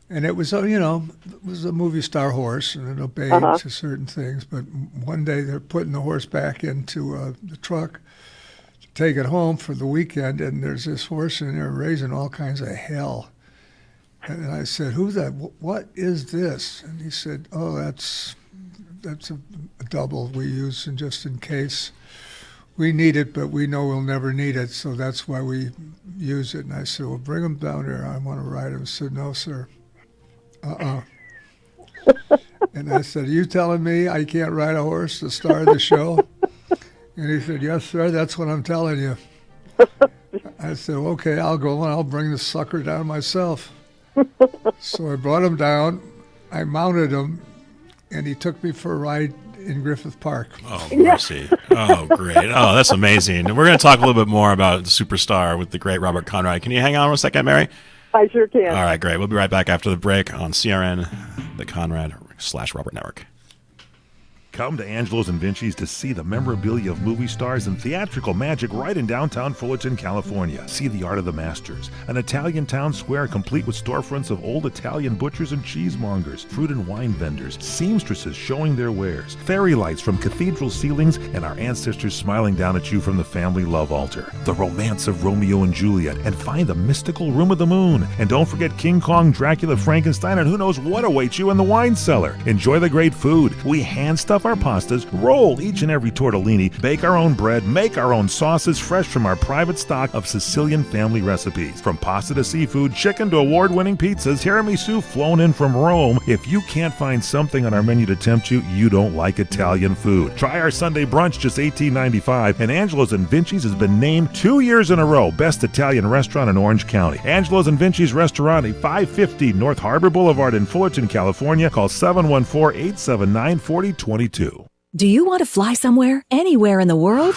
and it was it was a movie star horse, and it obeyed to certain things. But one day they're putting the horse back into the truck to take it home for the weekend, and there's this horse in there raising all kinds of hell. And I said, what is this? And he said, oh, that's a double we use just in case. We need it, but we know we'll never need it, so that's why we use it. And I said, well, bring him down here. I want to ride him. He said, no, sir. And I said, are you telling me I can't ride a horse to star the show? And he said, yes, sir, that's what I'm telling you. I said, okay, I'll go and I'll bring the sucker down myself. So I brought him down, I mounted him, and he took me for a ride in Griffith Park. Oh, mercy. Oh, great. Oh, that's amazing. And we're going to talk a little bit more about the Superstar with the great Robert Conrad. Can you hang on a second, Mary? I sure can. All right, great. We'll be right back after the break on CRN, the Conrad/Robert Network. Come to Angelo's and Vinci's to see the memorabilia of movie stars and theatrical magic right in downtown Fullerton, California. See the art of the masters, an Italian town square complete with storefronts of old Italian butchers and cheesemongers, fruit and wine vendors, seamstresses showing their wares, fairy lights from cathedral ceilings, and our ancestors smiling down at you from the family love altar. The romance of Romeo and Juliet, and find the mystical Room of the Moon. And don't forget King Kong, Dracula, Frankenstein, and who knows what awaits you in the wine cellar. Enjoy the great food. We hand stuff our pastas, roll each and every tortellini, bake our own bread, make our own sauces fresh from our private stock of Sicilian family recipes. From pasta to seafood, chicken to award-winning pizzas, tiramisu flown in from Rome. If you can't find something on our menu to tempt you, you don't like Italian food. Try our Sunday brunch, just $18.95, and Angelo's and Vinci's has been named 2 years in a row Best Italian Restaurant in Orange County. Angelo's and Vinci's Restaurant, 550 North Harbor Boulevard in Fullerton, California. Call 714-879-4022. Do you want to fly somewhere, anywhere in the world?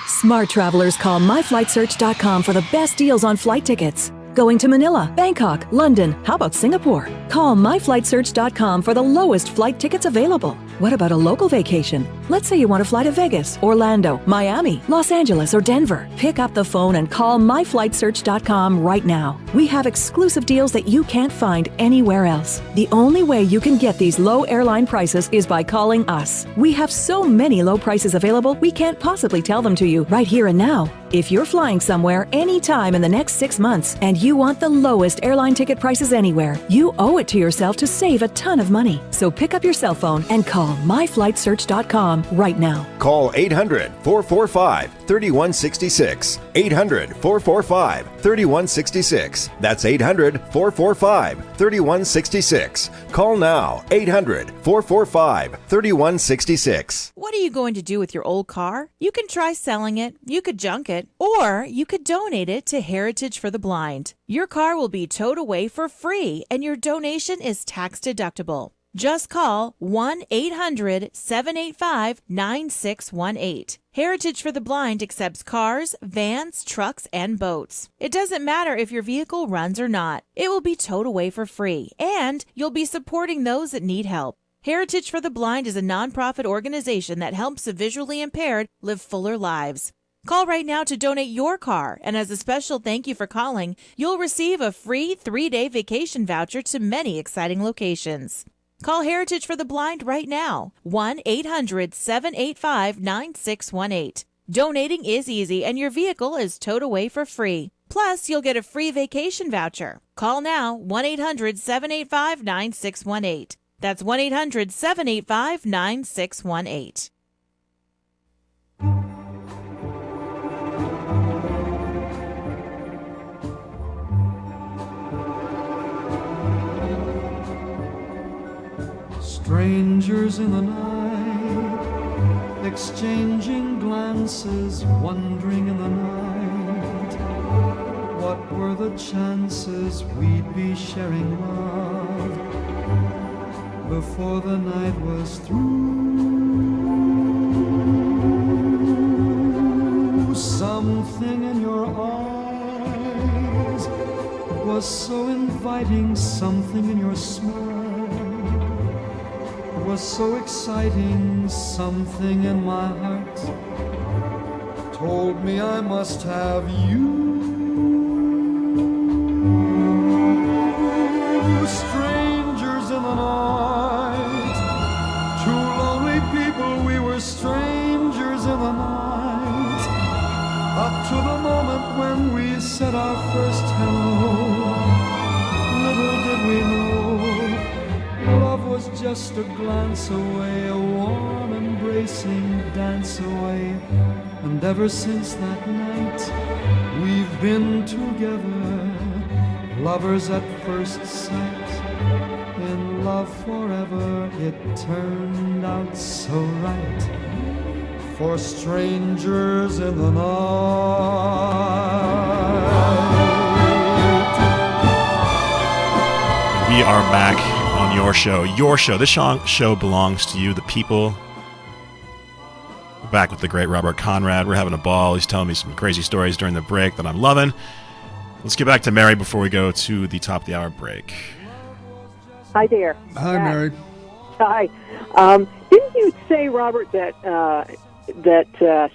Smart travelers call myflightsearch.com for the best deals on flight tickets. Going to Manila, Bangkok, London, how about Singapore? Call myflightsearch.com for the lowest flight tickets available. What about a local vacation? Let's say you want to fly to Vegas, Orlando, Miami, Los Angeles, or Denver. Pick up the phone and call myflightsearch.com right now. We have exclusive deals that you can't find anywhere else. The only way you can get these low airline prices is by calling us. We have so many low prices available, we can't possibly tell them to you right here and now. If you're flying somewhere anytime in the next 6 months and you want the lowest airline ticket prices anywhere, you owe it to yourself to save a ton of money. So pick up your cell phone and call myflightsearch.com right now. Call 800-445-3166. 800-445-3166. That's 800-445-3166. Call now. 800-445-3166. What are you going to do with your old car? You can try selling it, you could junk it, or you could donate it to Heritage for the Blind. Your car will be towed away for free, and your donation is tax deductible. Just call 1-800-785-9618. Heritage for the Blind accepts cars, vans, trucks, and boats. It doesn't matter if your vehicle runs or not. It will be towed away for free, and you'll be supporting those that need help. Heritage for the Blind is a nonprofit organization that helps the visually impaired live fuller lives. Call right now to donate your car, and as a special thank you for calling, you'll receive a free 3-day vacation voucher to many exciting locations. Call Heritage for the Blind right now, 1-800-785-9618. Donating is easy, and your vehicle is towed away for free. Plus, you'll get a free vacation voucher. Call now, 1-800-785-9618. That's 1-800-785-9618. Strangers in the night, exchanging glances, wondering in the night, what were the chances we'd be sharing love before the night was through. Something in your eyes was so inviting, something in your smile was so exciting, something in my heart told me I must have you. Strangers in the night, two lonely people, we were strangers in the night, up to the moment when we said our first hello. Little did we know love was just a glance away, a warm embracing dance away. And ever since that night we've been together, lovers at first sight, in love forever. It turned out so right for strangers in the night. We are back on your show. Your show. This show belongs to you, the people. We're back with the great Robert Conrad. We're having a ball. He's telling me some crazy stories during the break that I'm loving. Let's get back to Mary before we go to the top of the hour break. Hi there. Hi, Mary. Hi. Didn't you say, Robert, that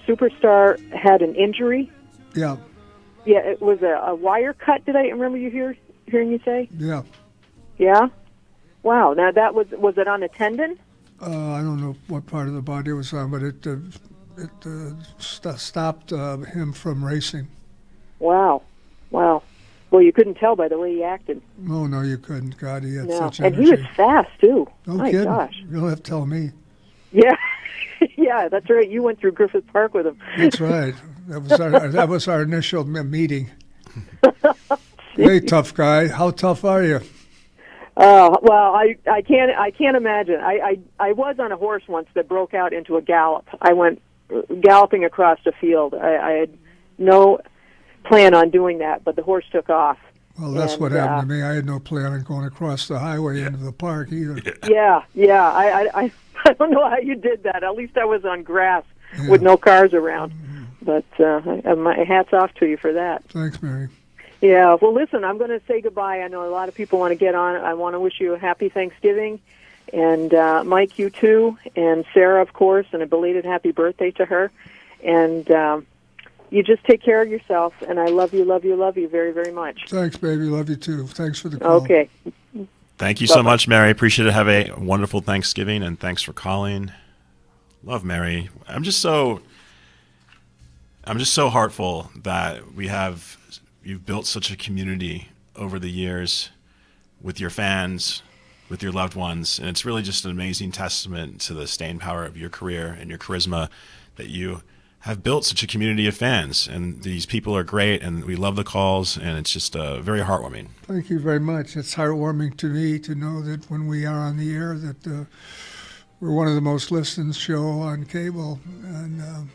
Superstar had an injury? Yeah. Yeah, it was a wire cut. Did I remember you hearing you say? Yeah. Yeah. Wow. Now that was it on a tendon? I don't know what part of the body it was on, but it stopped him from racing. Wow. Well, you couldn't tell by the way he acted. No, you couldn't. God, he had such and energy. he was fast too. No My kidding. gosh. You'll have to tell me. Yeah, yeah, that's right. You went through Griffith Park with him. That's right. That was our initial meeting. Hey, tough guy. How tough are you? Well, I can't imagine. I was on a horse once that broke out into a gallop. I went galloping across a field. I had no plan on doing that, but the horse took off. Well, that's what happened to me. I had no plan on going across the highway into the park either. Yeah. I don't know how you did that. At least I was on grass with no cars around. But my hat's off to you for that. Thanks, Mary. Yeah, well, listen, I'm going to say goodbye. I know a lot of people want to get on. I want to wish you a happy Thanksgiving. And Mike, you too. And Sarah, of course, and a belated happy birthday to her. And you just take care of yourself. And I love you very, very much. Thanks, baby. Love you too. Thanks for the call. Okay. Thank you so much, Mary. Appreciate it. Have a wonderful Thanksgiving, and thanks for calling. Love Mary. I'm just so heartful that you've built such a community over the years with your fans, with your loved ones, and it's really just an amazing testament to the staying power of your career and your charisma that you have built such a community of fans. And these people are great, and we love the calls, and it's just very heartwarming. Thank you very much. It's heartwarming to me to know that when we are on the air that we're one of the most listened show on cable, and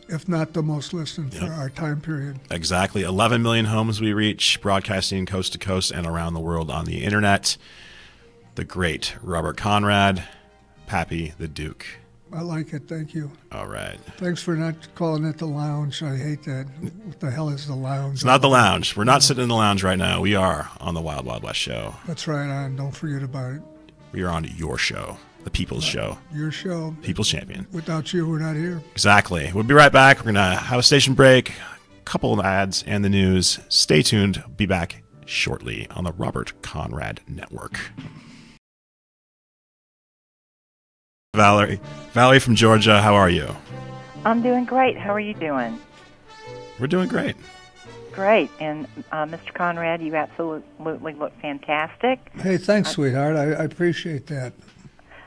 if not the most listened for our time period. Exactly. 11 million homes we reach, broadcasting coast to coast and around the world on the internet. The great Robert Conrad, Pappy the Duke. I like it. Thank you. All right. Thanks for not calling it the lounge. I hate that. What the hell is the lounge? It's not the lounge. We're not sitting in the lounge right now. We are on the Wild Wild West show. That's right on. Don't forget about it. We are on your show. The People's Show. Your show. People's Champion. Without you, we're not here. Exactly. We'll be right back. We're going to have a station break, a couple of ads, and the news. Stay tuned. Be back shortly on the Robert Conrad Network. Valerie from Georgia, how are you? I'm doing great. How are you doing? We're doing great. Great. And Mr. Conrad, you absolutely look fantastic. Hey, thanks, sweetheart. I appreciate that.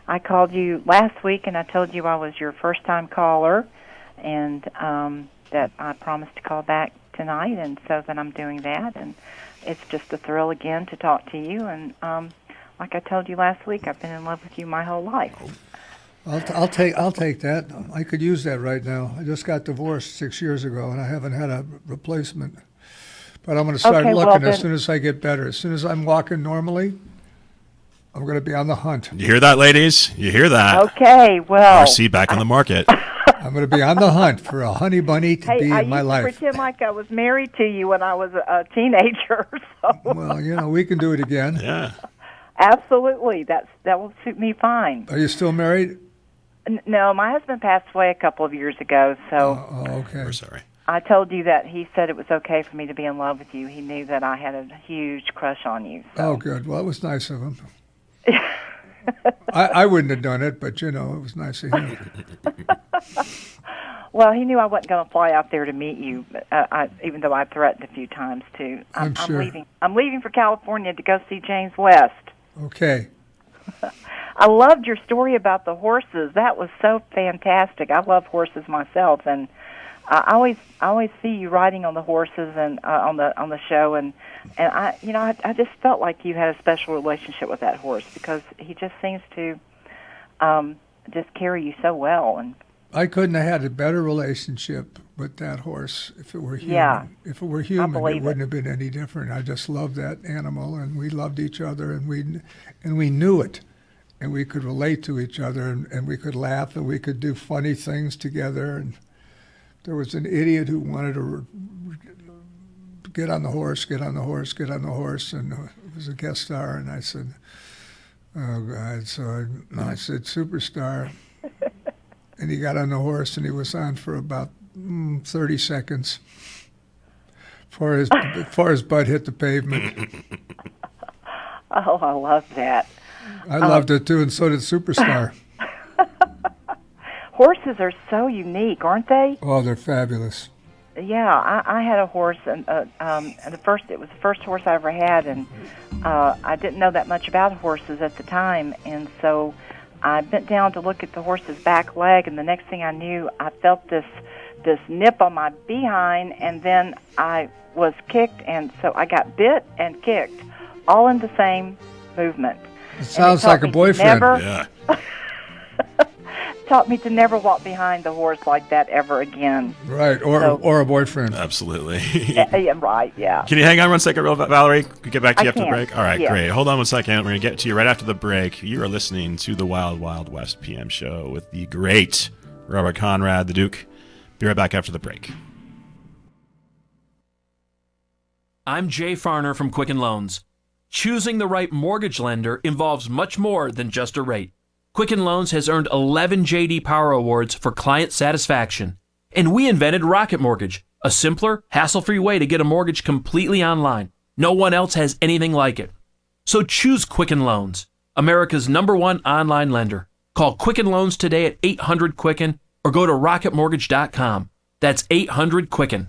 I called you last week, and I told you I was your first-time caller, and that I promised to call back tonight, and so then I'm doing that. And it's just a thrill again to talk to you. And like I told you last week, I've been in love with you my whole life. I'll take that. I could use that right now. I just got divorced 6 years ago, and I haven't had a replacement. But I'm going to start looking as soon as I get better. As soon as I'm walking normally, I'm going to be on the hunt. You hear that, ladies? You hear that? Okay, well. RC back on the market. I'm going to be on the hunt for a honey bunny to be in my life. I used to pretend like I was married to you when I was a teenager. So. Well, we can do it again. Yeah. Absolutely. That will suit me fine. Are you still married? No, my husband passed away a couple of years ago, so. Okay. We're sorry. I told you that he said it was okay for me to be in love with you. He knew that I had a huge crush on you. So. Oh, good. Well, it was nice of him. I wouldn't have done it, but, it was nice of him. Well, he knew I wasn't going to fly out there to meet you, even though I threatened a few times to. I'm sure. I'm leaving for California to go see James West. Okay. I loved your story about the horses. That was so fantastic. I love horses myself, and I always see you riding on the horses and on the show, and I just felt like you had a special relationship with that horse because he just seems to just carry you so well. And I couldn't have had a better relationship with that horse if it were human. Yeah, if it were human, it wouldn't have been any different. I just loved that animal, and we loved each other, and we knew it. And we could relate to each other, and we could laugh, and we could do funny things together. And there was an idiot who wanted to get on the horse, and it was a guest star. And I said, "Oh God!" So I said, "Superstar." And he got on the horse, and he was on for about 30 seconds before his butt hit the pavement. Oh, I love that. I loved it too, and so did Superstar. Horses are so unique, aren't they? Oh, they're fabulous. Yeah, I had a horse, and it was the first horse I ever had, and I didn't know that much about horses at the time, and so I bent down to look at the horse's back leg, and the next thing I knew, I felt this nip on my behind, and then I was kicked, and so I got bit and kicked, all in the same movement. It sounds like a boyfriend. Yeah. Taught me to never walk behind the horse like that ever again. Right, or a boyfriend. Absolutely. Yeah, right, yeah. Can you hang on one second, Valerie? We'll get back to you I after the can. break. All right, Yeah. great. Hold on one second. We're going to get to you right after the break. You are listening to the Wild Wild West PM show with the great Robert Conrad, the Duke. Be right back after the break. I'm Jay Farner from Quicken Loans. Choosing the right mortgage lender involves much more than just a rate. Quicken Loans has earned 11 J.D. Power Awards for client satisfaction. And we invented Rocket Mortgage, a simpler, hassle-free way to get a mortgage completely online. No one else has anything like it. So choose Quicken Loans, America's #1 online lender. Call Quicken Loans today at 800-QUICKEN or go to rocketmortgage.com. That's 800-QUICKEN.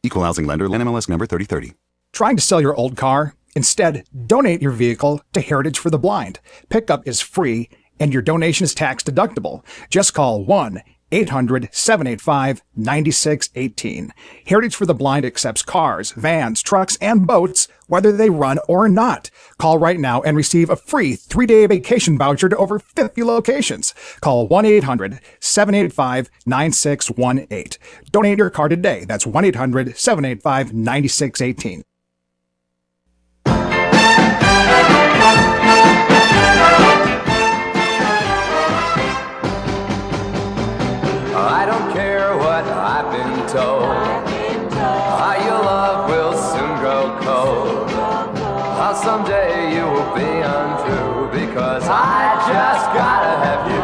Equal housing lender, NMLS number 3030. Trying to sell your old car? Instead, donate your vehicle to Heritage for the Blind. Pickup is free, and your donation is tax deductible. Just call 1-800-785-9618. Heritage for the Blind accepts cars, vans, trucks, and boats, whether they run or not. Call right now and receive a free 3-day vacation voucher to over 50 locations. Call 1-800-785-9618. Donate your car today. That's 1-800-785-9618. I don't care what I've been told. How your love will soon grow cold. How someday you will be untrue. Because I just gotta have you.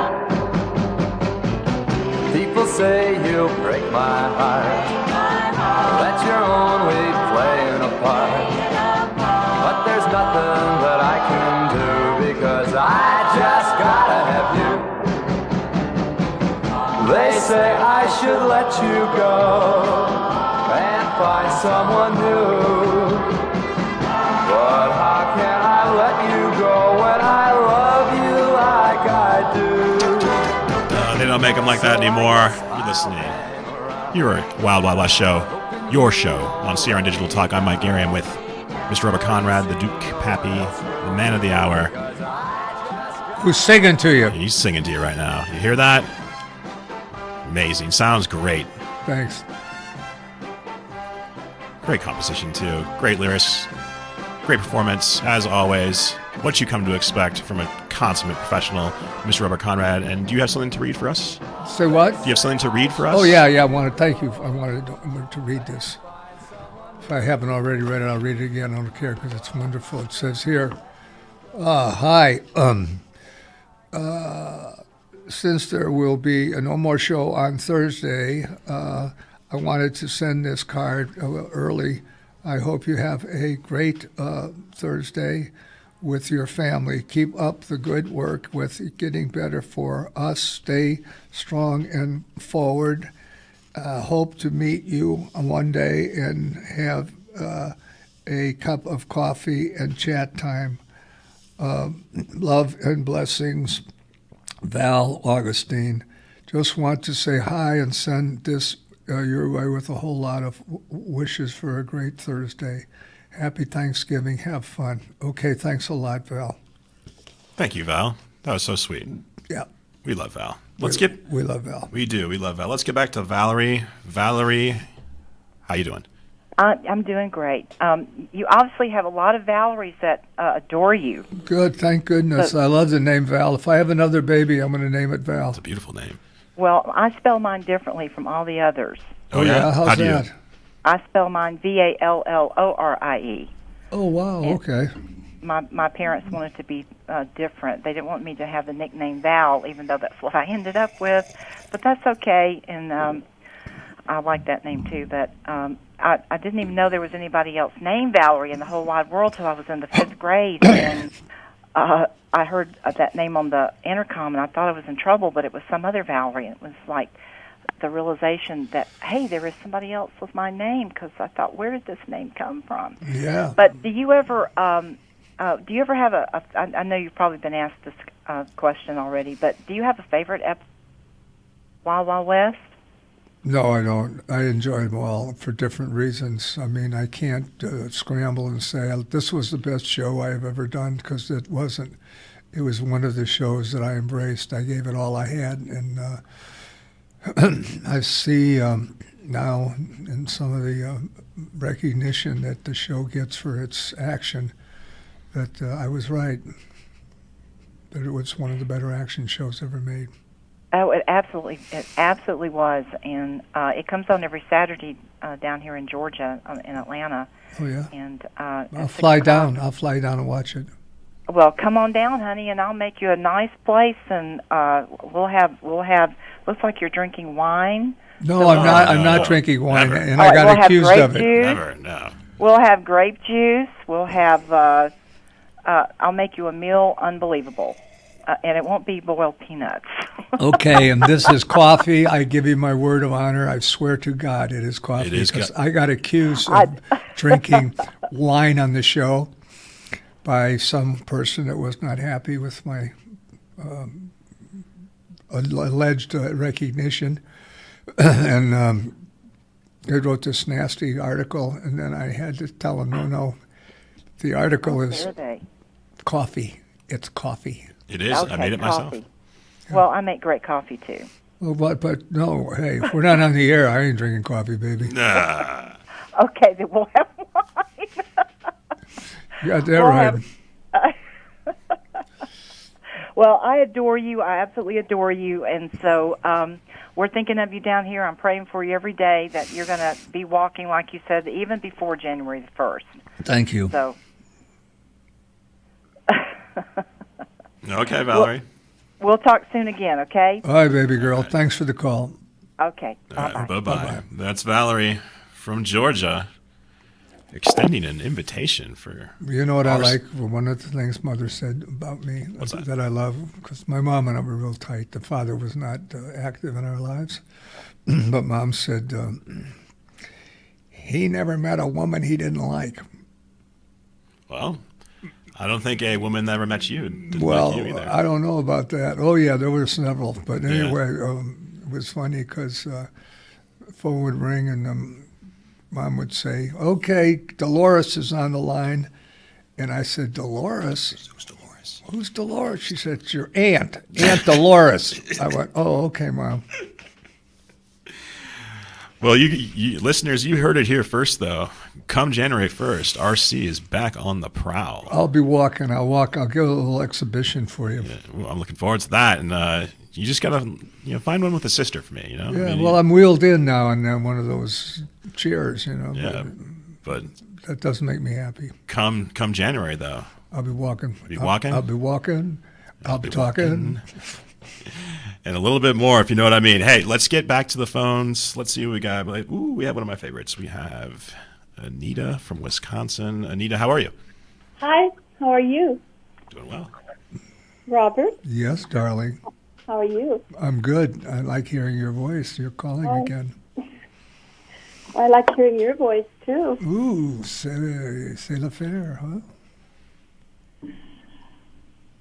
People say you'll break my heart. That you're only playing a part. But there's nothing that I can do. Because I just gotta have you. They say I should let you go and find someone new. But how can I let you go when I love you like I do? They don't make them like that anymore. You're listening. Your Wild Wild West show. Your show on CRN Digital Talk. I'm Mike Gary. I'm with Mr. Robert Conrad, the Duke Pappy, the man of the hour. Who's singing to you? He's singing to you right now. You hear that? Amazing. Sounds great. Thanks. Great composition, too. Great lyrics. Great performance, as always. What you come to expect from a consummate professional, Mr. Robert Conrad. And do you have something to read for us? Say what? Do you have something to read for us? Oh, yeah. I want to thank you. I wanted to read this. If I haven't already read it, I'll read it again. I don't care because it's wonderful. It says here, hi. Since there will be no more show on Thursday, I wanted to send this card early. I hope you have a great Thursday with your family. Keep up the good work with getting better for us. Stay strong and forward. Hope to meet you one day and have a cup of coffee and chat time. Love and blessings. Val Augustine. Just want to say hi and send this your way with a whole lot of wishes for a great Thursday. Happy Thanksgiving. Have fun. Okay, thanks a lot, Val. Thank you, Val. That was so sweet. Yeah. We love Val. We love Val. We do. We love Val. Let's get back to Valerie. Valerie, how you doing? I'm doing great. You obviously have a lot of Valeries that adore you. Good, thank goodness. I love the name Val. If I have another baby, I'm going to name it Val. It's a beautiful name. Well, I spell mine differently from all the others. Oh, yeah? How's that? You? I spell mine Vallorie. Oh, wow, and okay. My parents wanted to be different. They didn't want me to have the nickname Val, even though that's what I ended up with. But that's okay, and I like that name too. But I didn't even know there was anybody else named Valerie in the whole wide world till I was in the 5th grade. And I heard that name on the intercom, and I thought I was in trouble, but it was some other Valerie. And it was like the realization that, hey, there is somebody else with my name, because I thought, where did this name come from? Yeah. But do you ever have I know you've probably been asked this question already, but do you have a favorite Wild Wild West? No, I don't. I enjoy them all for different reasons. I mean, I can't scramble and say this was the best show I have ever done, because it wasn't. It was one of the shows that I embraced. I gave it all I had, and I see now in some of the recognition that the show gets for its action that I was right, that it was one of the better action shows ever made. Oh, it absolutely was, and it comes on every Saturday down here in Georgia, in Atlanta. Oh yeah. And I'll fly down. I'll fly down and watch it. Well, come on down, honey, and I'll make you a nice place, and we'll have. Looks like you're drinking wine. No, so, I'm not drinking wine, never. And I got accused of it. Juice. Never, no. We'll have grape juice. We'll have. I'll make you a meal unbelievable, and it won't be boiled peanuts. Okay, and this is coffee. I give you my word of honor. I swear to God, it is coffee. It is because I got accused of drinking wine on the show by some person that was not happy with my alleged recognition. And they wrote this nasty article, and then I had to tell them, no, the article is coffee. It's coffee. It is. Okay, I made it myself. Yeah. Well, I make great coffee, too. Well, but no, hey, if we're not on the air, I ain't drinking coffee, baby. Nah. Okay, then we'll have wine. You got that right. Well, I adore you. I absolutely adore you. And so we're thinking of you down here. I'm praying for you every day that you're going to be walking, like you said, even before January the 1st. Thank you. So. Okay, Valerie. We'll talk soon again, okay? All right, baby girl. Right. Thanks for the call. Okay. Bye-bye. Right, bye-bye. That's Valerie from Georgia, extending an invitation for... You know what I like? One of the things Mother said about me that I love, because my mom and I were real tight. The father was not active in our lives. But Mom said, he never met a woman he didn't like. Well, I don't think a woman that ever met you didn't well, like you either. I don't know about that. Oh, yeah, there were several. But anyway, it was funny because phone would ring and Mom would say, okay, Dolores is on the line. And I said, Dolores? Who's Dolores? Who's Dolores? She said, it's your aunt, Aunt Dolores. I went, oh, okay, Mom. Well, you listeners, you heard it here first, though. Come January 1st, RC is back on the prowl. I'll be walking. I'll give a little exhibition for you. Yeah, well, I'm looking forward to that. And you just got to find one with a sister for me, Yeah, I mean, well, I'm wheeled in now in one of those chairs, Yeah, but that doesn't make me happy. Come January, though. I'll be walking. Be walking? I'll be walking. I'll be talking. And a little bit more, if you know what I mean. Hey, let's get back to the phones. Let's see what we got. Ooh, we have one of my favorites. We have Anita from Wisconsin. Anita, how are you? Hi, how are you? Doing well. Robert? Yes, darling. How are you? I'm good. I like hearing your voice. You're calling again. I like hearing your voice, too. Ooh, c'est l'affaire, huh?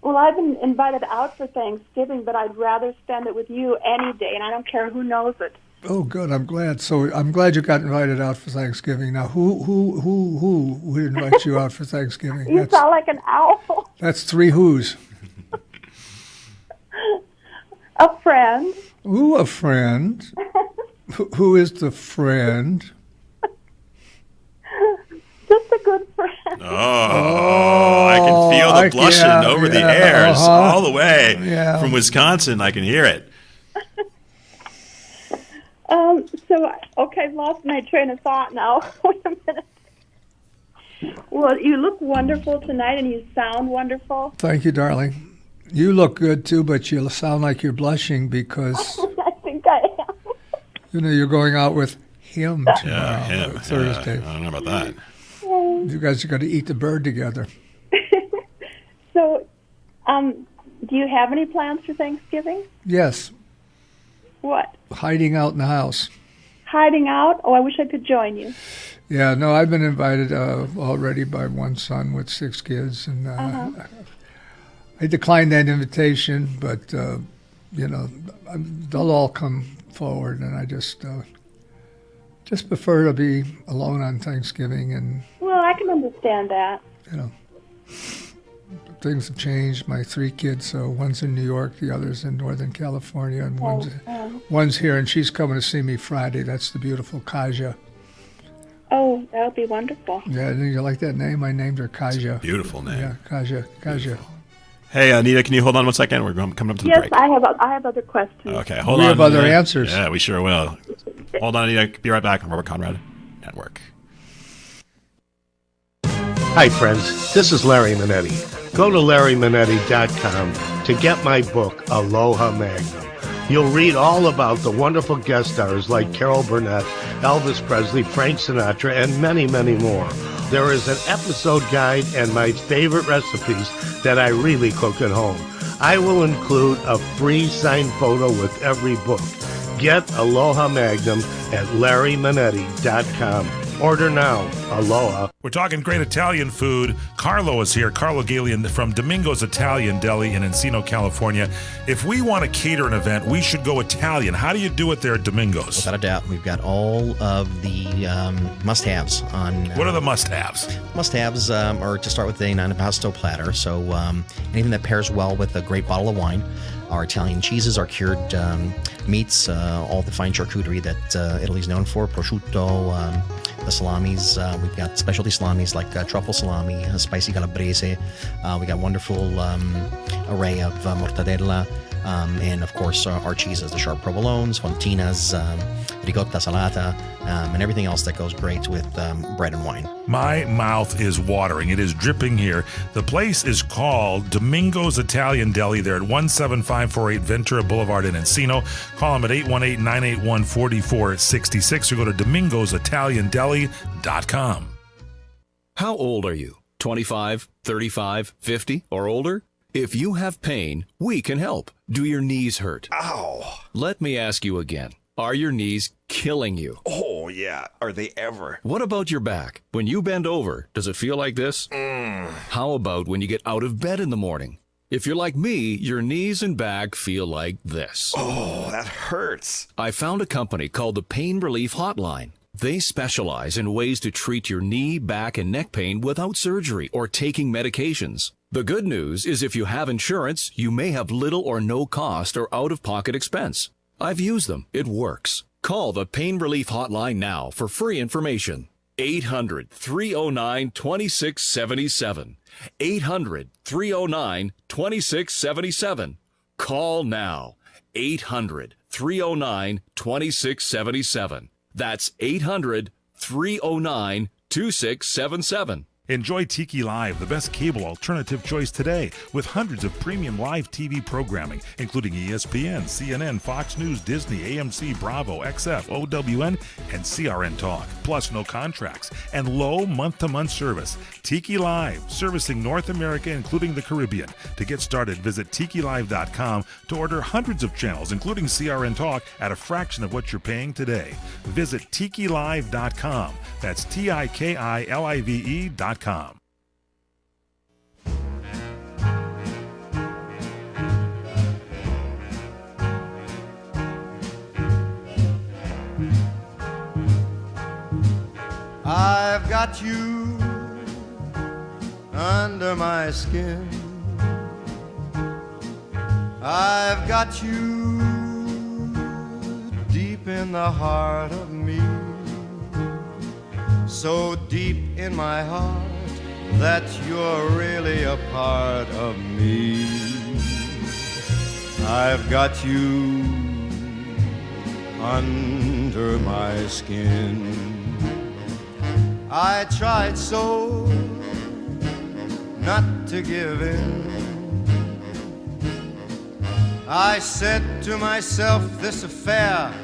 Well, I've been invited out for Thanksgiving, but I'd rather spend it with you any day, and I don't care who knows it. Oh, good. I'm glad. So I'm glad you got invited out for Thanksgiving. Now, who would invite you out for Thanksgiving? You sound like an owl. That's three who's. A friend. Ooh, a friend. Who is the friend? Just a good friend. Oh, I can feel the blushing over the airs all the way from Wisconsin. I can hear it. I've lost my train of thought now. Wait a minute. Well, you look wonderful tonight, and you sound wonderful. Thank you, darling. You look good, too, but you sound like you're blushing because... I think I am. You're going out with him tomorrow, Yeah, him. Thursday. I don't know about that. You guys are going to eat the bird together. So, do you have any plans for Thanksgiving? Yes. What? Hiding out in the house. Hiding out? Oh, I wish I could join you. Yeah, no, I've been invited already by one son with 6 kids, and I declined that invitation, but they'll all come forward, and I just prefer to be alone on Thanksgiving. And Well, I can understand that. Things have changed. My 3 kids, so one's in New York, the other's in Northern California, and one's here, and she's coming to see me Friday. That's the beautiful Kaja. Oh, that would be wonderful. Yeah, you like that name? I named her Kaja. Beautiful name. Yeah, Kaja. Hey, Anita, can you hold on 1 second? We're coming up to the Yes, break. I have other questions. Okay, hold on. We have other Anita. answers. Yeah, we sure will. Hold on, Anita. Be right back on Robert Conrad Network. Hi, friends. This is Larry Minetti. Go to LarryMinetti.com to get my book, Aloha Magnum. You'll read all about the wonderful guest stars like Carol Burnett, Elvis Presley, Frank Sinatra, and many, many more. There is an episode guide and my favorite recipes that I really cook at home. I will include a free signed photo with every book. Get Aloha Magnum at LarryMinetti.com. Order now. Aloha. We're talking great Italian food. Carlo is here. Carlo Galian from Domingo's Italian Deli in Encino, California. If we want to cater an event, we should go Italian. How do you do it there at Domingo's? Without a doubt. We've got all of the must-haves on... What are the must-haves? Must-haves are to start with a non-impasto platter. So anything that pairs well with a great bottle of wine. Our Italian cheeses, our cured meats, all the fine charcuterie that Italy's known for, prosciutto, the salamis. We've got specialty salamis like truffle salami, spicy calabrese. We got wonderful array of mortadella. And of course, our cheeses, the sharp provolones, fontinas, ricotta salata, and everything else that goes great with bread and wine. My mouth is watering. It is dripping here. The place is called Domingo's Italian Deli. They're at 17548 Ventura Boulevard in Encino. Call them at 818-981-4466 or go to domingositaliandeli.com. How old are you? 25, 35, 50, or older? If you have pain, we can help. Do your knees hurt? Ow. Let me ask you again. Are your knees killing you? Oh, yeah. Are they ever? What about your back? When you bend over, does it feel like this? How about when you get out of bed in the morning? If you're like me, your knees and back feel like this. Oh, that hurts. I found a company called the Pain Relief Hotline. They specialize in ways to treat your knee, back, and neck pain without surgery or taking medications. The good news is if you have insurance, you may have little or no cost or out-of-pocket expense. I've used them. It works. Call the Pain Relief Hotline now for free information. 800-309-2677. 800-309-2677. Call now. 800-309-2677. That's 800-309-2677. Enjoy Tiki Live, the best cable alternative choice today, with hundreds of premium live TV programming, including ESPN, CNN, Fox News, Disney, AMC, Bravo, XF, OWN, and CRN Talk. Plus no contracts and low month-to-month service. Tiki Live, servicing North America, including the Caribbean. To get started, visit TikiLive.com to order hundreds of channels, including CRN Talk, at a fraction of what you're paying today. Visit TikiLive.com. That's TikiLive.com. I've got you under my skin. I've got you deep in the heart of me. So deep in my heart that you're really a part of me. I've got you under my skin. I tried so not to give in. I said to myself, this affair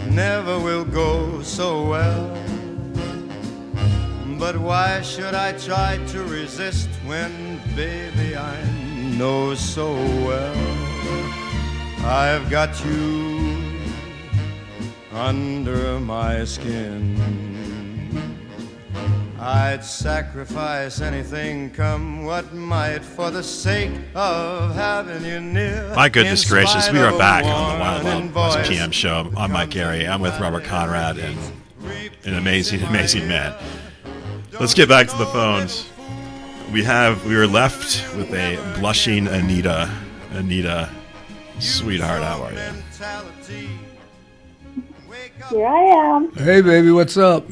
never will go so well. But why should I try to resist when, baby, I know so well I've got you under my skin. I'd sacrifice anything, come what might, for the sake of having you near. My goodness gracious, we are back on the Wild Wild West PM show. I'm Mike Gary. I'm with Robert Conrad and an amazing, amazing man. Let's get back to the phones. We were left with a blushing Anita. Anita, sweetheart, how are you? Here I am. Hey, baby, what's up?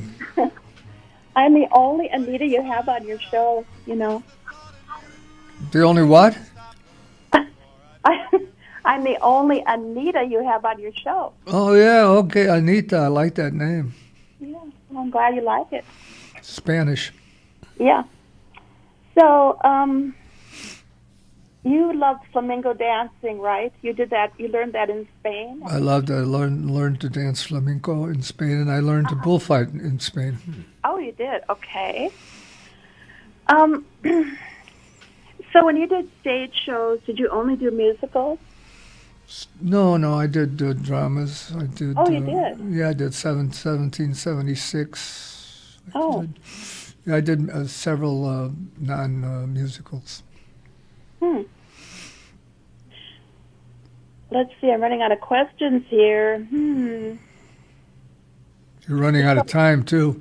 I'm the only Anita you have on your show, you know. The only what? I'm the only Anita you have on your show. Oh, yeah, okay, Anita. I like that name. Yeah, I'm glad you like it. Spanish. Yeah. So, you love flamenco dancing, right? You did that. You learned that in Spain. I loved it. I learned to dance flamenco in Spain, and I learned to bullfight in Spain. Oh, you did. Okay. So when you did stage shows, did you only do musicals? No, I did dramas. I did. Oh, you did? Yeah, I did 1776. I did several non-musicals. Let's see, I'm running out of questions here. You're running out of time, too.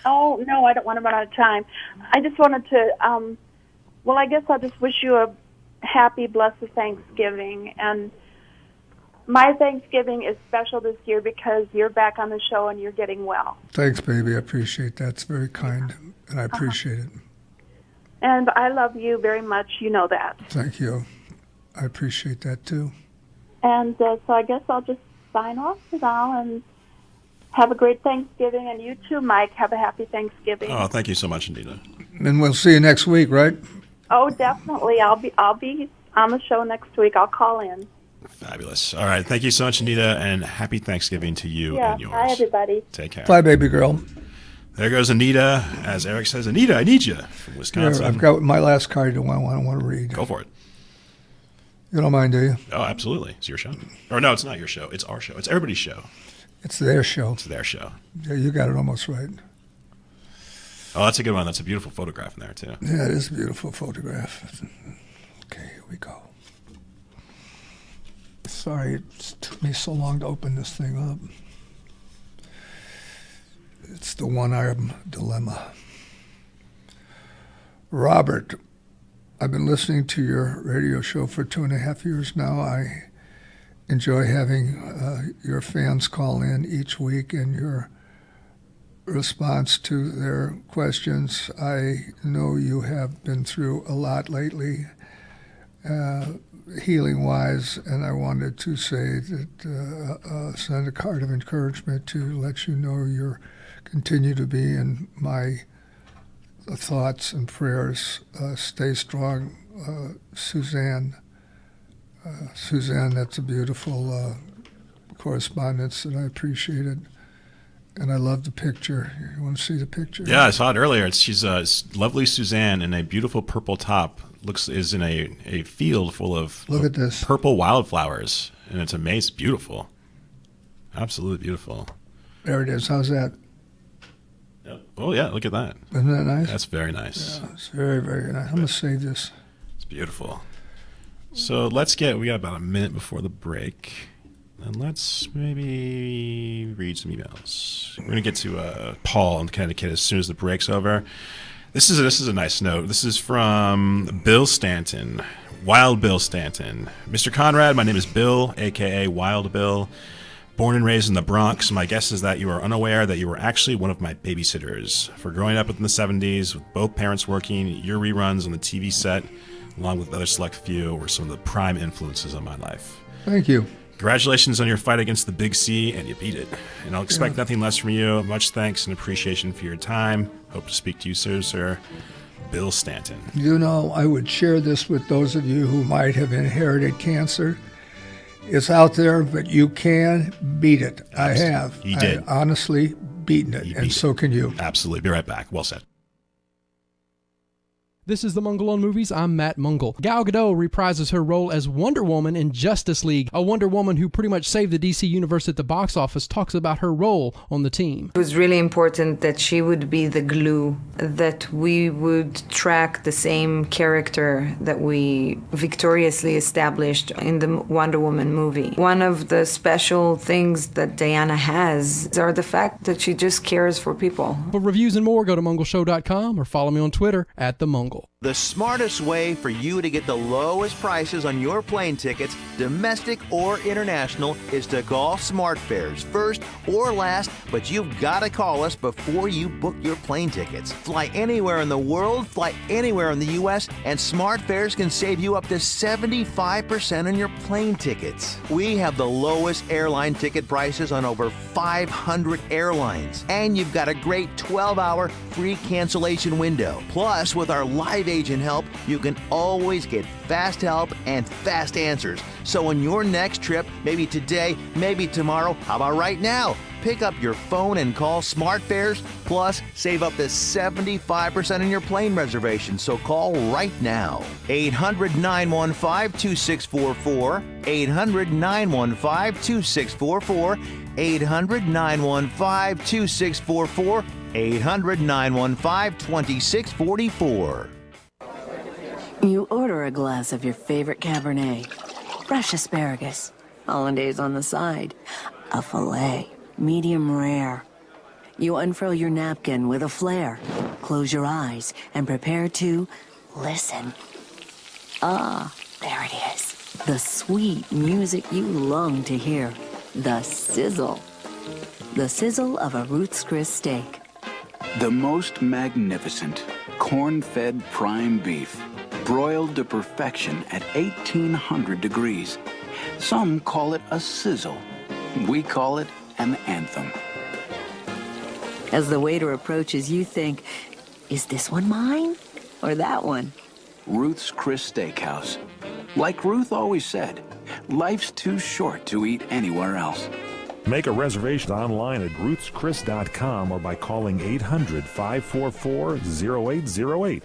Oh, no, I don't want to run out of time. I just wanted to, well, I guess I'll just wish you a happy, blessed Thanksgiving. And my Thanksgiving is special this year because you're back on the show and you're getting well. Thanks, baby. I appreciate that. It's very kind, and I appreciate it. And I love you very much. You know that. Thank you. I appreciate that, too. And so I guess I'll just sign off for now and have a great Thanksgiving. And you too, Mike. Have a happy Thanksgiving. Oh, thank you so much, Anita. And we'll see you next week, right? Oh, definitely. I'll be on the show next week. I'll call in. Fabulous. All right. Thank you so much, Anita, and happy Thanksgiving to you and yours. Bye, everybody. Take care. Bye, baby girl. There goes Anita. As Eric says, Anita, I need you from Wisconsin. Here, I've got my last card I want to read. Go for it. You don't mind, do you? Oh, absolutely. It's your show. Or no, it's not your show. It's our show. It's everybody's show. It's their show. It's their show. Yeah, you got it almost right. Oh, that's a good one. That's a beautiful photograph in there, too. Yeah, it is a beautiful photograph. Okay, here we go. Sorry it took me so long to open this thing up. It's the one-arm dilemma. Robert, I've been listening to your radio show for 2.5 years now. I enjoy having your fans call in each week and your response to their questions. I know you have been through a lot lately, healing-wise, and I wanted to say that send a card of encouragement to let you know you're continue to be in my thoughts and prayers. Stay strong, Suzanne. Suzanne, that's a beautiful correspondence, and I appreciate it. And I love the picture. You want to see the picture? Yeah, I saw it earlier. She's lovely Suzanne in a beautiful purple top. Is in a field full of Look at this. Purple wildflowers, and it's amazing, beautiful, absolutely beautiful. There it is. How's that? Yep. Oh yeah, look at that. Isn't that nice? That's very nice. Yeah, it's very, very nice. I'm gonna save this. It's beautiful. So we got about a minute before the break, and let's maybe read some emails. We're gonna get to Paul in Connecticut as soon as the break's over. This is a nice note. This is from Bill Stanton, Wild Bill Stanton. Mr. Conrad, my name is Bill, a.k.a. Wild Bill. Born and raised in the Bronx, my guess is that you are unaware that you were actually one of my babysitters. For growing up in the 70s, with both parents working, your reruns on the TV set, along with other select few, were some of the prime influences on my life. Thank you. Congratulations on your fight against the Big C, and you beat it. And I'll expect nothing less from you. Much thanks and appreciation for your time. Hope to speak to you soon, sir. Bill Stanton. You know, I would share this with those of you who might have inherited cancer. It's out there, but you can beat it. I have. He did. I honestly beaten it, and so can you. Absolutely. Be right back. Well said. This is The Mungle on Movies. I'm Matt Mungle. Gal Gadot reprises her role as Wonder Woman in Justice League. A Wonder Woman who pretty much saved the DC Universe at the box office talks about her role on the team. It was really important that she would be the glue, that we would track the same character that we victoriously established in the Wonder Woman movie. One of the special things that Diana has are the fact that she just cares for people. For reviews and more, go to mungleshow.com or follow me on Twitter at The Mungle. The smartest way for you to get the lowest prices on your plane tickets, domestic or international, is to call SmartFares first or last, but you've got to call us before you book your plane tickets. Fly anywhere in the world, fly anywhere in the U.S., and SmartFares can save you up to 75% on your plane tickets. We have the lowest airline ticket prices on over 500 airlines, and you've got a great 12-hour free cancellation window. Plus, with our live agent help, you can always get fast help and fast answers. So on your next trip, maybe today, maybe tomorrow, how about right now? Pick up your phone and call SmartFares, plus save up to 75% on your plane reservation. So call right now. 800-915-2644, 800-915-2644, 800-915-2644, 800-915-2644. You order a glass of your favorite Cabernet, fresh asparagus, hollandaise on the side, a filet, medium rare. You unfurl your napkin with a flair, close your eyes, and prepare to listen. Ah, there it is. The sweet music you long to hear. The sizzle. The sizzle of a Ruth's Chris steak. The most magnificent corn-fed prime beef, broiled to perfection at 1800 degrees. Some call it a sizzle. We call it an anthem. As the waiter approaches, you think, is this one mine or that one? Ruth's Chris Steakhouse. Like Ruth always said, life's too short to eat anywhere else. Make a reservation online at ruthschris.com or by calling 800-544-0808.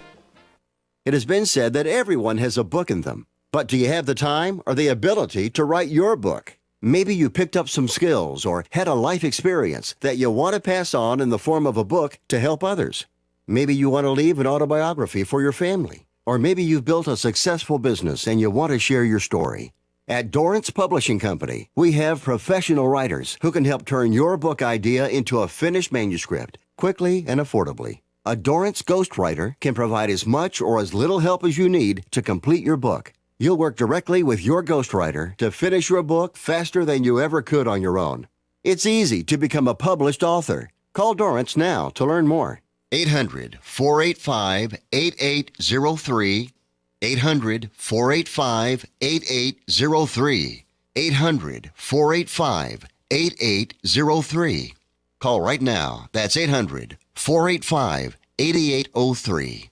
It has been said that everyone has a book in them. But do you have the time or the ability to write your book? Maybe you picked up some skills or had a life experience that you want to pass on in the form of a book to help others. Maybe you want to leave an autobiography for your family. Or maybe you've built a successful business and you want to share your story. At Dorrance Publishing Company, we have professional writers who can help turn your book idea into a finished manuscript quickly and affordably. A Dorrance ghostwriter can provide as much or as little help as you need to complete your book. You'll work directly with your ghostwriter to finish your book faster than you ever could on your own. It's easy to become a published author. Call Dorrance now to learn more. 800-485-8803. 800-485-8803. 800-485-8803. Call right now. That's 800-485-8803.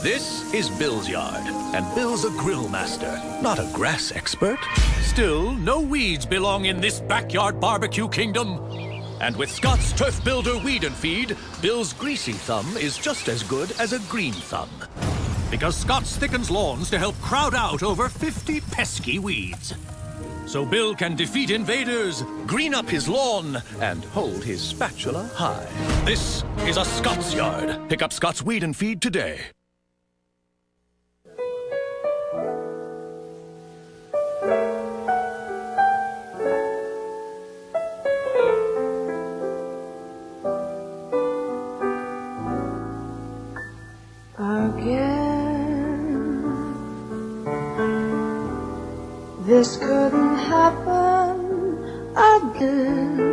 This is Bill's yard, and Bill's a grill master, not a grass expert. Still, no weeds belong in this backyard barbecue kingdom. And with Scott's Turf Builder Weed and Feed, Bill's greasy thumb is just as good as a green thumb. Because Scott's thickens lawns to help crowd out over 50 pesky weeds. So Bill can defeat invaders, green up his lawn, and hold his spatula high. This is a Scott's yard. Pick up Scott's Weed and Feed today. This couldn't happen again.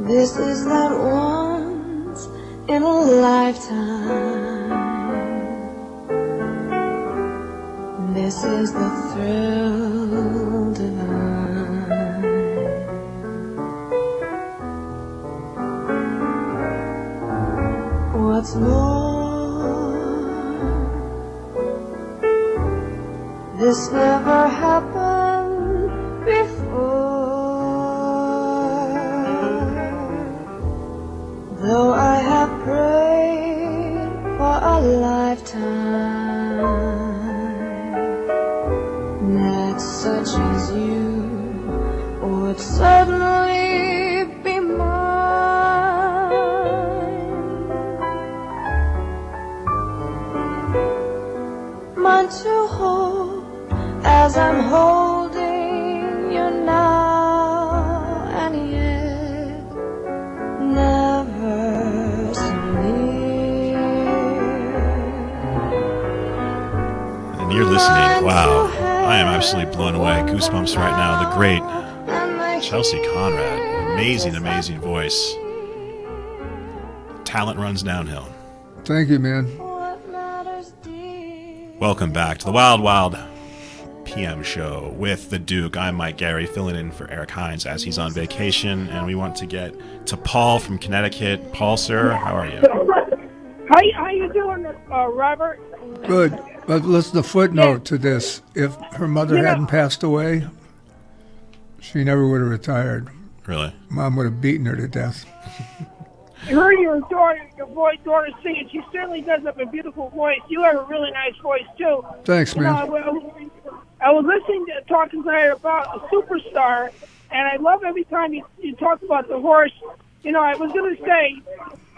This is that once in a lifetime. This is the thrill divine. What's more, this never happened before. Though I have prayed lifetime that such as you would certainly be mine. Mine to hold as I'm holding you now, and yet never so near. And you're listening. Wow. I am absolutely blown away. Goosebumps right now. The great Chelsea Conrad. Amazing, amazing voice. Talent runs downhill. Thank you, man. Welcome back to the Wild Wild PM show with the Duke. I'm Mike Gary, filling in for Eric Hines as he's on vacation, and we want to get to Paul from Connecticut. Paul, sir, how are you? How you doing, Robert? Good. But listen, the footnote to this. If her mother hadn't passed away, she never would have retired. Really? Mom would have beaten her to death. I heard your daughter singing. She certainly does have a beautiful voice. You have a really nice voice, too. Thanks, man. I was listening to talking tonight about a superstar, and I love every time you talk about the horse. You know, I was going to say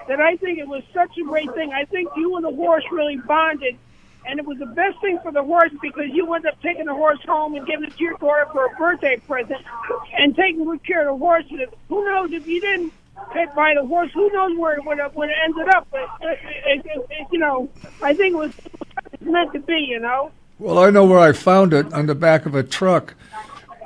that I think it was such a great thing. I think you and the horse really bonded, and it was the best thing for the horse because you ended up taking the horse home and giving it to your daughter for a birthday present and taking good care of the horse. And who knows if you didn't by the horse, who knows where it would have ended up. But, you know, I think it was meant to be, you know. Well, I know where I found it, on the back of a truck,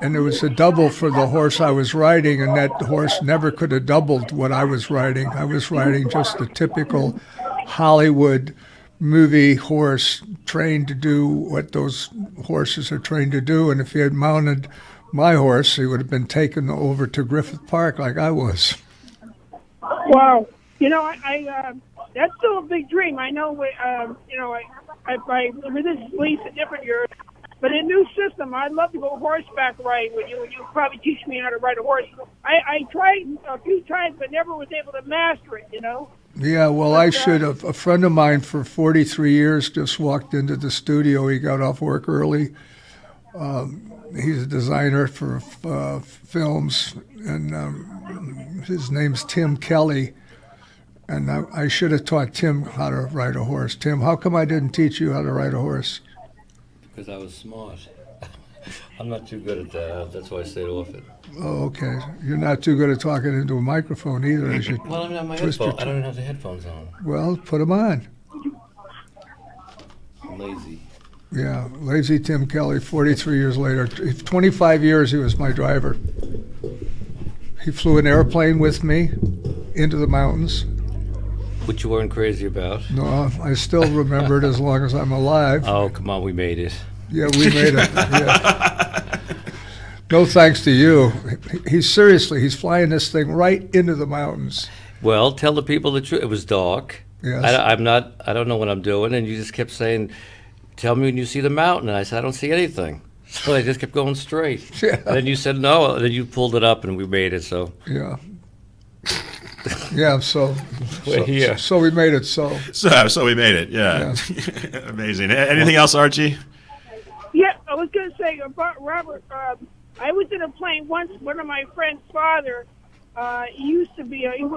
and there was a double for the horse I was riding, and that horse never could have doubled what I was riding. I was riding just a typical Hollywood movie horse trained to do what those horses are trained to do, and if he had mounted my horse, he would have been taken over to Griffith Park like I was. Wow. You know, I that's still a big dream. I know, you know, I this is at least a different year, but in a new system, I'd love to go horseback riding with you, and you probably teach me how to ride a horse. I tried a few times, but never was able to master it, you know? Yeah, well, I should have. A friend of mine for 43 years just walked into the studio. He got off work early. He's a designer for films, and his name's Tim Kelly. And I should have taught Tim how to ride a horse. Tim, how come I didn't teach you how to ride a horse? Because I was smart. I'm not too good at that. That's why I stayed off it. Oh, okay. You're not too good at talking into a microphone either, as you Well, I don't have my twist headphones. I your don't have the headphones on. Well, put them on. I'm lazy. Yeah, lazy Tim Kelly, 43 years later. 25 years he was my driver. He flew an airplane with me into the mountains. Which you weren't crazy about. No, I still remember it as long as I'm alive. Oh, come on, we made it. Yeah, we made it. Yeah. No thanks to you. He's flying this thing right into the mountains. Well, tell the people the truth. It was dark. Yes. I don't know what I'm doing, and you just kept saying, tell me when you see the mountain. And I said, I don't see anything. So I just kept going straight. Yeah. And then you said no, and then you pulled it up, and we made it, so. Yeah. Yeah, so We're here. So we made it. So we made it. Yeah, amazing. Anything else, Archie? Yeah, I was going to say about Robert. I was in a plane once. One of my friend's father, he was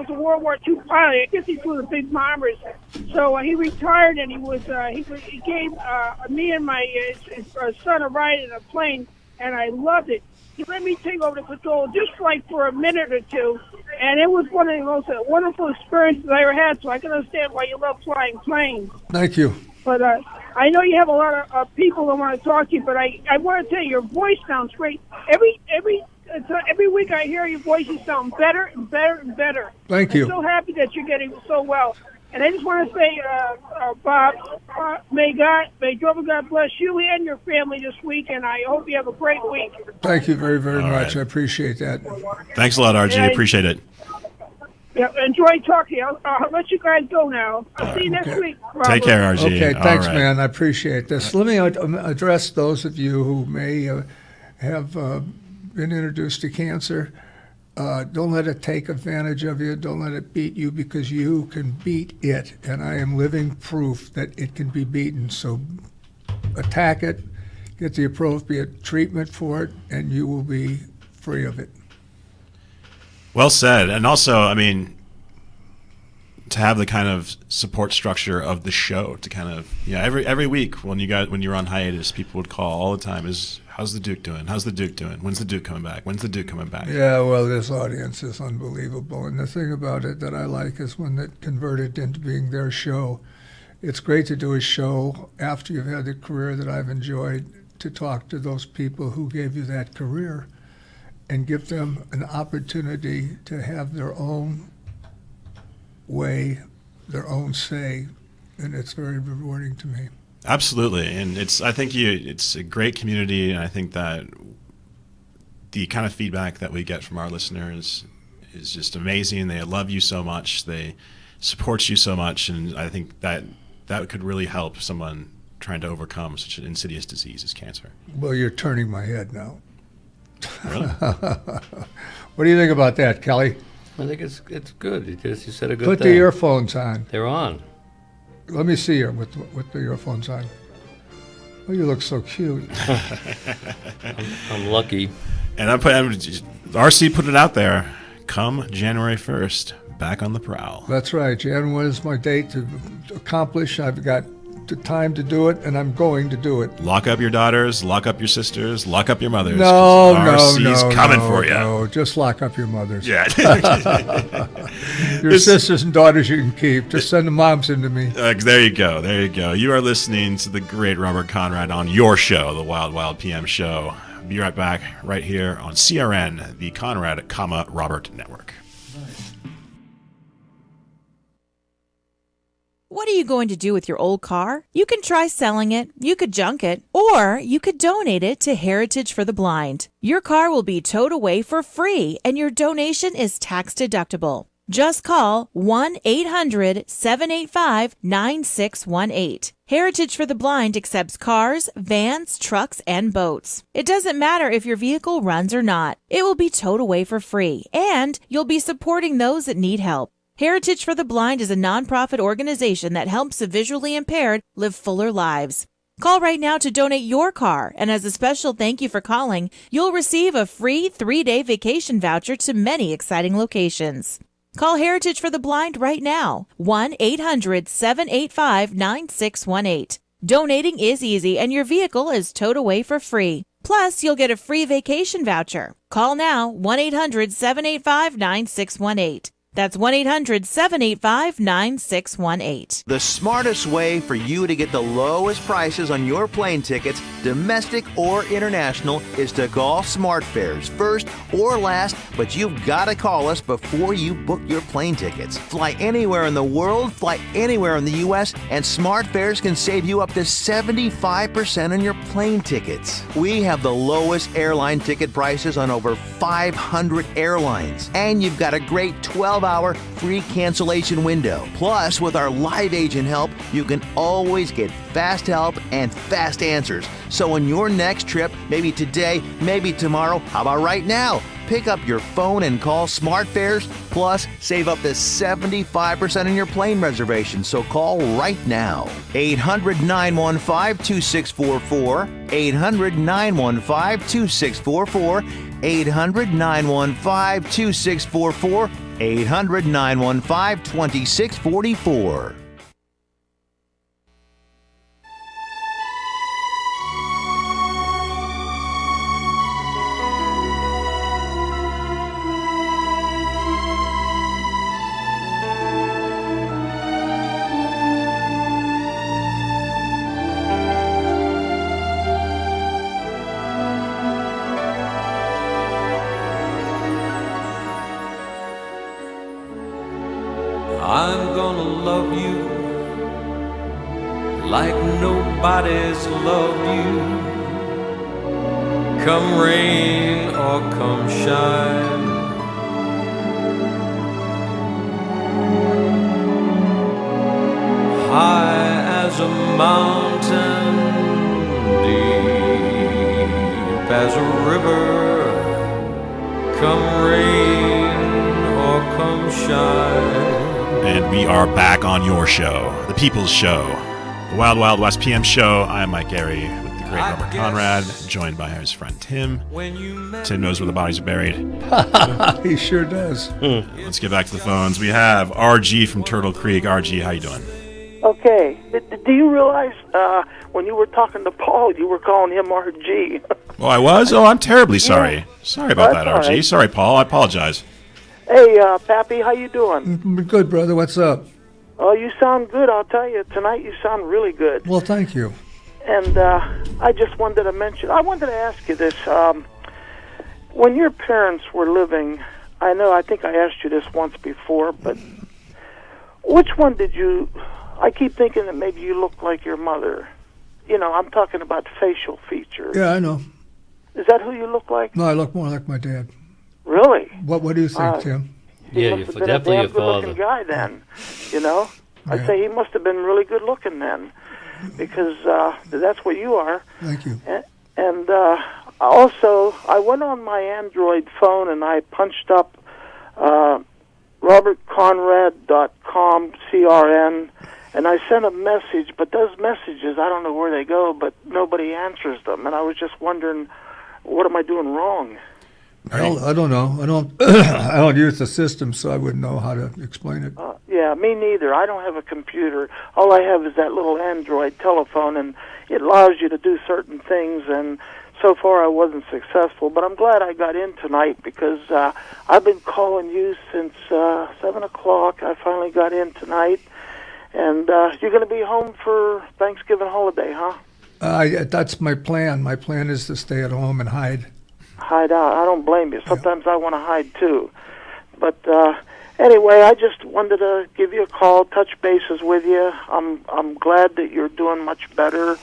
a World War II pilot. I guess he flew the big bombers. So he retired, and he gave me and my son a ride in a plane, and I loved it. He let me take over the control just like for a minute or two, and it was one of the most wonderful experiences I ever had, so I can understand why you love flying planes. Thank you. But I know you have a lot of people that want to talk to you, but I want to tell you, your voice sounds great. Every week I hear your voice, you sound better and better and better. Thank you. I'm so happy that you're getting so well. And I just want to say, Bob, may Jehovah God bless you and your family this week, and I hope you have a great week. Thank you very, very All much. right. I appreciate that. Thanks a lot, Archie. Yeah, Appreciate it. Yeah, enjoy talking. I'll let you guys go now. I'll see you next week, Robert. Take care, Archie. Okay, All thanks, right. man. I appreciate this. Let me address those of you who may have been introduced to cancer Don't let it take advantage of you. Don't let it beat you, because you can beat it. And I am living proof that it can be beaten. So attack it, get the appropriate treatment for it, and you will be free of it. Well said. And also, I mean, to have the kind of support structure of the show, to kind of, every week when you're on hiatus, people would call all the time, how's the Duke doing? How's the Duke doing? When's the Duke coming back? When's the Duke coming back? Yeah, well, this audience is unbelievable. And the thing about it that I like is when it converted into being their show. It's great to do a show after you've had the career that I've enjoyed, to talk to those people who gave you that career and give them an opportunity to have their own way, their own say, and it's very rewarding to me. Absolutely, and I think it's a great community, and I think that the kind of feedback that we get from our listeners is just amazing. They love you so much, they support you so much, and I think that could really help someone trying to overcome such an insidious disease as cancer. Well, you're turning my head now. Really? What do you think about that, Kelly? I think it's good. You said a good thing. Put the earphones on. They're on. Let me see you with the earphones on. Oh, you look so cute. I'm lucky. And RC put it out there. Come January 1st, back on the prowl. That's right. Jan was my date to accomplish. I've got the time to do it, and I'm going to do it. Lock up your daughters, lock up your sisters, lock up your mothers. No, RC's coming for you. No, just lock up your mothers. Yeah. Your sisters and daughters you can keep. Just send the moms into me. There you go. There you go. You are listening to the great Robert Conrad on your show, the Wild Wild PM Show. Be right back right here on CRN, the Conrad, Robert Network. What are you going to do with your old car? You can try selling it, you could junk it, or you could donate it to Heritage for the Blind. Your car will be towed away for free, and your donation is tax deductible. Just call 1-800-785-9618. Heritage for the Blind accepts cars, vans, trucks, and boats. It doesn't matter if your vehicle runs or not. It will be towed away for free, and you'll be supporting those that need help. Heritage for the Blind is a nonprofit organization that helps the visually impaired live fuller lives. Call right now to donate your car, and as a special thank you for calling, you'll receive a free 3-day vacation voucher to many exciting locations. Call Heritage for the Blind right now, 1-800-785-9618. Donating is easy, and your vehicle is towed away for free. Plus, you'll get a free vacation voucher. Call now, 1-800-785-9618. That's 1-800-785-9618. The smartest way for you to get the lowest prices on your plane tickets, domestic or international, is to call SmartFares, first or last, but you've got to call us before you book your plane tickets. Fly anywhere in the world, fly anywhere in the U.S., and SmartFares can save you up to 75% on your plane tickets. We have the lowest airline ticket prices on over 500 airlines, and you've got a great 12-hour free cancellation window. Plus, with our live agent help, you can always get fast help and fast answers. So on your next trip, maybe today, maybe tomorrow, how about right now? Pick up your phone and call SmartFares, plus save up to 75% on your plane reservation. So call right now. 800-915-2644, 800-915-2644, 800-915-2644, 800-915-2644. I'm gonna love you like nobody's loved you. Come rain or come shine, high as a mountain, deep as a river. Come rain come shine. And we are back on your show, the People's Show, the Wild Wild West PM show. I am Mike Gary with the great Robert Conrad, joined by his friend Tim. Tim knows where the bodies are buried. He sure does. Let's get back to the phones. We have RG from Turtle Creek. RG, how you doing? Okay. Do you realize when you were talking to Paul, you were calling him RG? Oh, I was? Oh, I'm terribly sorry. Yeah. Sorry about that, That's RG. all right. Sorry, Paul. I apologize. Hey, Pappy, how you doing? Good, brother. What's up? Oh, you sound good. I'll tell you, tonight you sound really good. Well, thank you. And I just wanted to ask you this. When your parents were living, I think I asked you this once before, but which one did you... I keep thinking that maybe you look like your mother. You know, I'm talking about facial features. Yeah, I know. Is that who you look like? No, I look more like my dad. Really? What do you think, Tim? Yeah, Must have you're been a definitely damn your father. good-looking guy then, you know? I'd say he must have been really good-looking then, because that's what you are. Thank you. And also, I went on my Android phone and I punched up robertconrad.com, CRN, and I sent a message, but those messages, I don't know where they go, but nobody answers them. And I was just wondering, what am I doing wrong? I don't know. I don't use the system, so I wouldn't know how to explain it. Yeah, me neither. I don't have a computer. All I have is that little Android telephone, and it allows you to do certain things, and so far I wasn't successful. But I'm glad I got in tonight, because I've been calling you since 7 o'clock. I finally got in tonight. And you're going to be home for Thanksgiving holiday, huh? That's my plan. My plan is to stay at home and hide. Hide out. I don't blame you. Sometimes I want to hide too. But anyway, I just wanted to give you a call, touch bases with you. I'm glad that you're doing much better.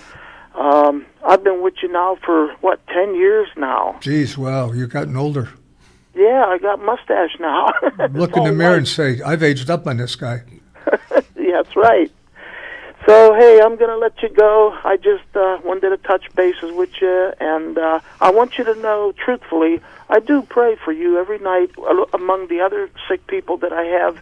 I've been with you now for 10 years now. Geez, wow, you've gotten older. Yeah, I got mustache now. Look in the mirror and say, I've aged up on this guy. Yeah, that's right. So, hey, I'm going to let you go. I just wanted to touch bases with you, and I want you to know, truthfully, I do pray for you every night among the other sick people that I have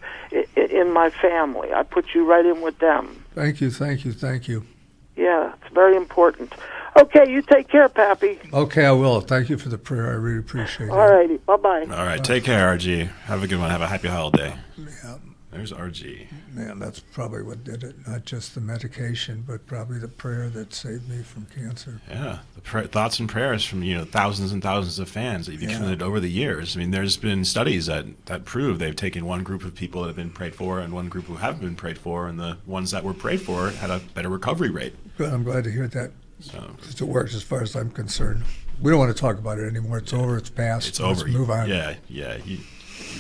in my family. I put you right in with them. Thank you, thank you, thank you. Yeah, it's very important. Okay, you take care, Pappy. Okay, I will. Thank you for the prayer. I really appreciate it. All righty, bye-bye. All right, take care, RG. Have a good one. Have a happy holiday. Yeah. There's RG. Man, that's probably what did it. Not just the medication, but probably the prayer that saved me from cancer. Yeah, the thoughts and prayers from thousands and thousands of fans that you've accumulated over the years. I mean, there's been studies that prove they've taken one group of people that have been prayed for and one group who haven't been prayed for, and the ones that were prayed for had a better recovery rate. Good. I'm glad to hear that. So it works as far as I'm concerned. We don't want to talk about it anymore. It's over. It's past. It's Let's over. Move on. Yeah. You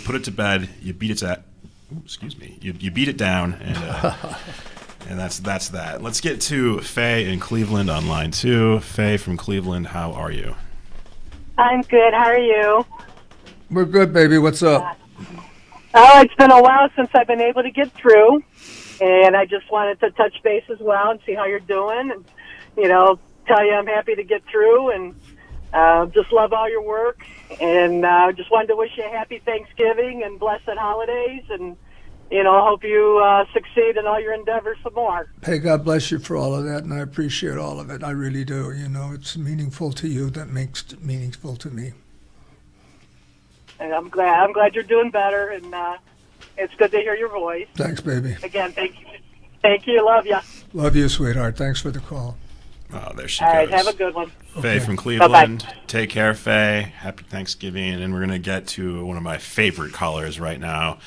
put it to bed. You beat it at. Excuse me. You beat it down, and that's that. Let's get to Faye in Cleveland on line 2. Faye from Cleveland, how are you? I'm good. How are you? We're good, baby. What's up? Oh, it's been a while since I've been able to get through, and I just wanted to touch base as well and see how you're doing, and tell you I'm happy to get through, and just love all your work, and just wanted to wish you a happy Thanksgiving and blessed holidays, and I hope you succeed in all your endeavors some more. Hey, God bless you for all of that, and I appreciate all of it. I really do. It's meaningful to you. That makes it meaningful to me. And I'm glad you're doing better, and it's good to hear your voice. Thanks, baby. Again, thank you. Love you. Love you, sweetheart. Thanks for the call. Oh, there she All goes. right, have a good one. Faye Okay. from Cleveland. Bye-bye. Take care, Faye. Happy Thanksgiving. And we're going to get to one of my favorite callers right now.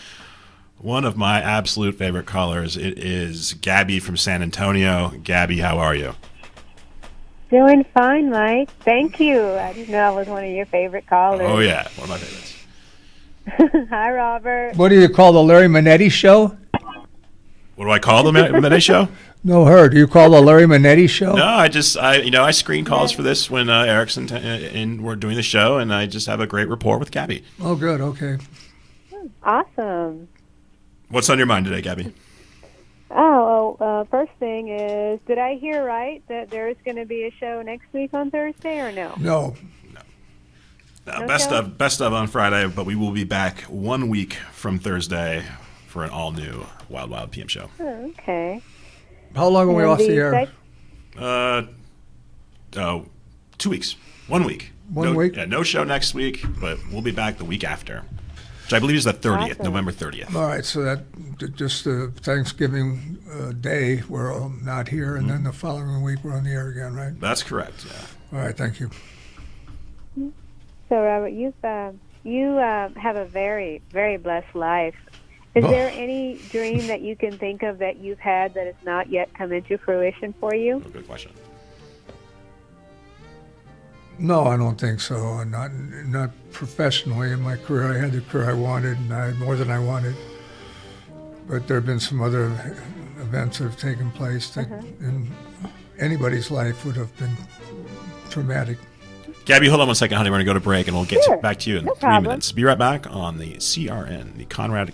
One of my absolute favorite callers. It is Gabby from San Antonio. Gabby, how are you? Doing fine, Mike. Thank you. I didn't know I was one of your favorite callers. Oh, yeah. One of my favorites. Hi, Robert. What do you call the Larry Manetti show? What do I call the Midday Show? No, her. Do you call the Larry Manetti show? No, I screen calls for this when Eric's and we're doing the show, and I just have a great rapport with Gabby. Oh, good. Okay. Awesome. What's on your mind today, Gabby? First thing is, did I hear right that there's going to be a show next week on Thursday or no? No. Best of on Friday, but we will be back 1 week from Thursday for an all-new Wild Wild PM show. Oh, okay. How long are we off the air? 2 weeks. 1 week. One week? Yeah, no show next week, but we'll be back the week after, which I believe is the 30th, Awesome. November 30th. All right, so that just Thanksgiving Day, we're not here, and then the following week we're on the air again, right? That's correct, yeah. All right, thank you. So, Robert, you have a very, very blessed life. Is there any dream that you can think of that you've had that has not yet come into fruition for you? Good question. No, I don't think so. Not professionally in my career. I had the career I wanted, and I had more than I wanted. But there have been some other events that have taken place that in anybody's life would have been traumatic. Gabby, hold on 1 second, honey. We're going to go to break, and we'll get back to you in 3 problem. minutes. Be right back on the CRN, the Conrad,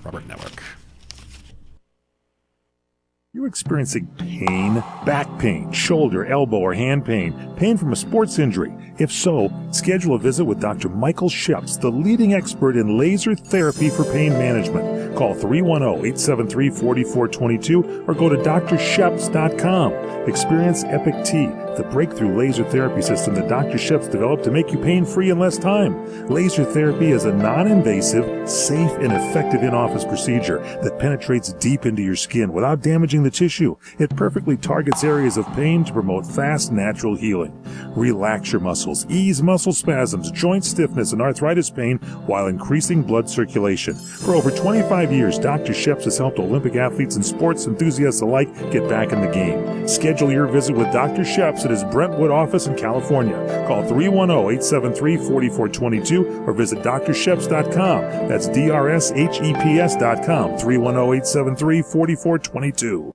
Robert Network. You experiencing pain, back pain, shoulder, elbow, or hand pain, pain from a sports injury? If so, schedule a visit with Dr. Michael Sheps, the leading expert in laser therapy for pain management. Call 310-873-4422 or go to drsheps.com. Experience Epic T, the breakthrough laser therapy system that Dr. Sheps developed to make you pain-free in less time. Laser therapy is a non-invasive, safe, and effective in-office procedure that penetrates deep into your skin without damaging the tissue. It perfectly targets areas of pain to promote fast, natural healing. Relax your muscles, ease muscle spasms, joint stiffness, and arthritis pain while increasing blood circulation. For over 25 years, Dr. Sheps has helped Olympic athletes and sports enthusiasts alike get back in the game. Schedule your visit with Dr. Sheps at his Brentwood office in California. Call 310-873-4422 or visit drsheps.com. That's DRSHEPS.com, 310-873-4422.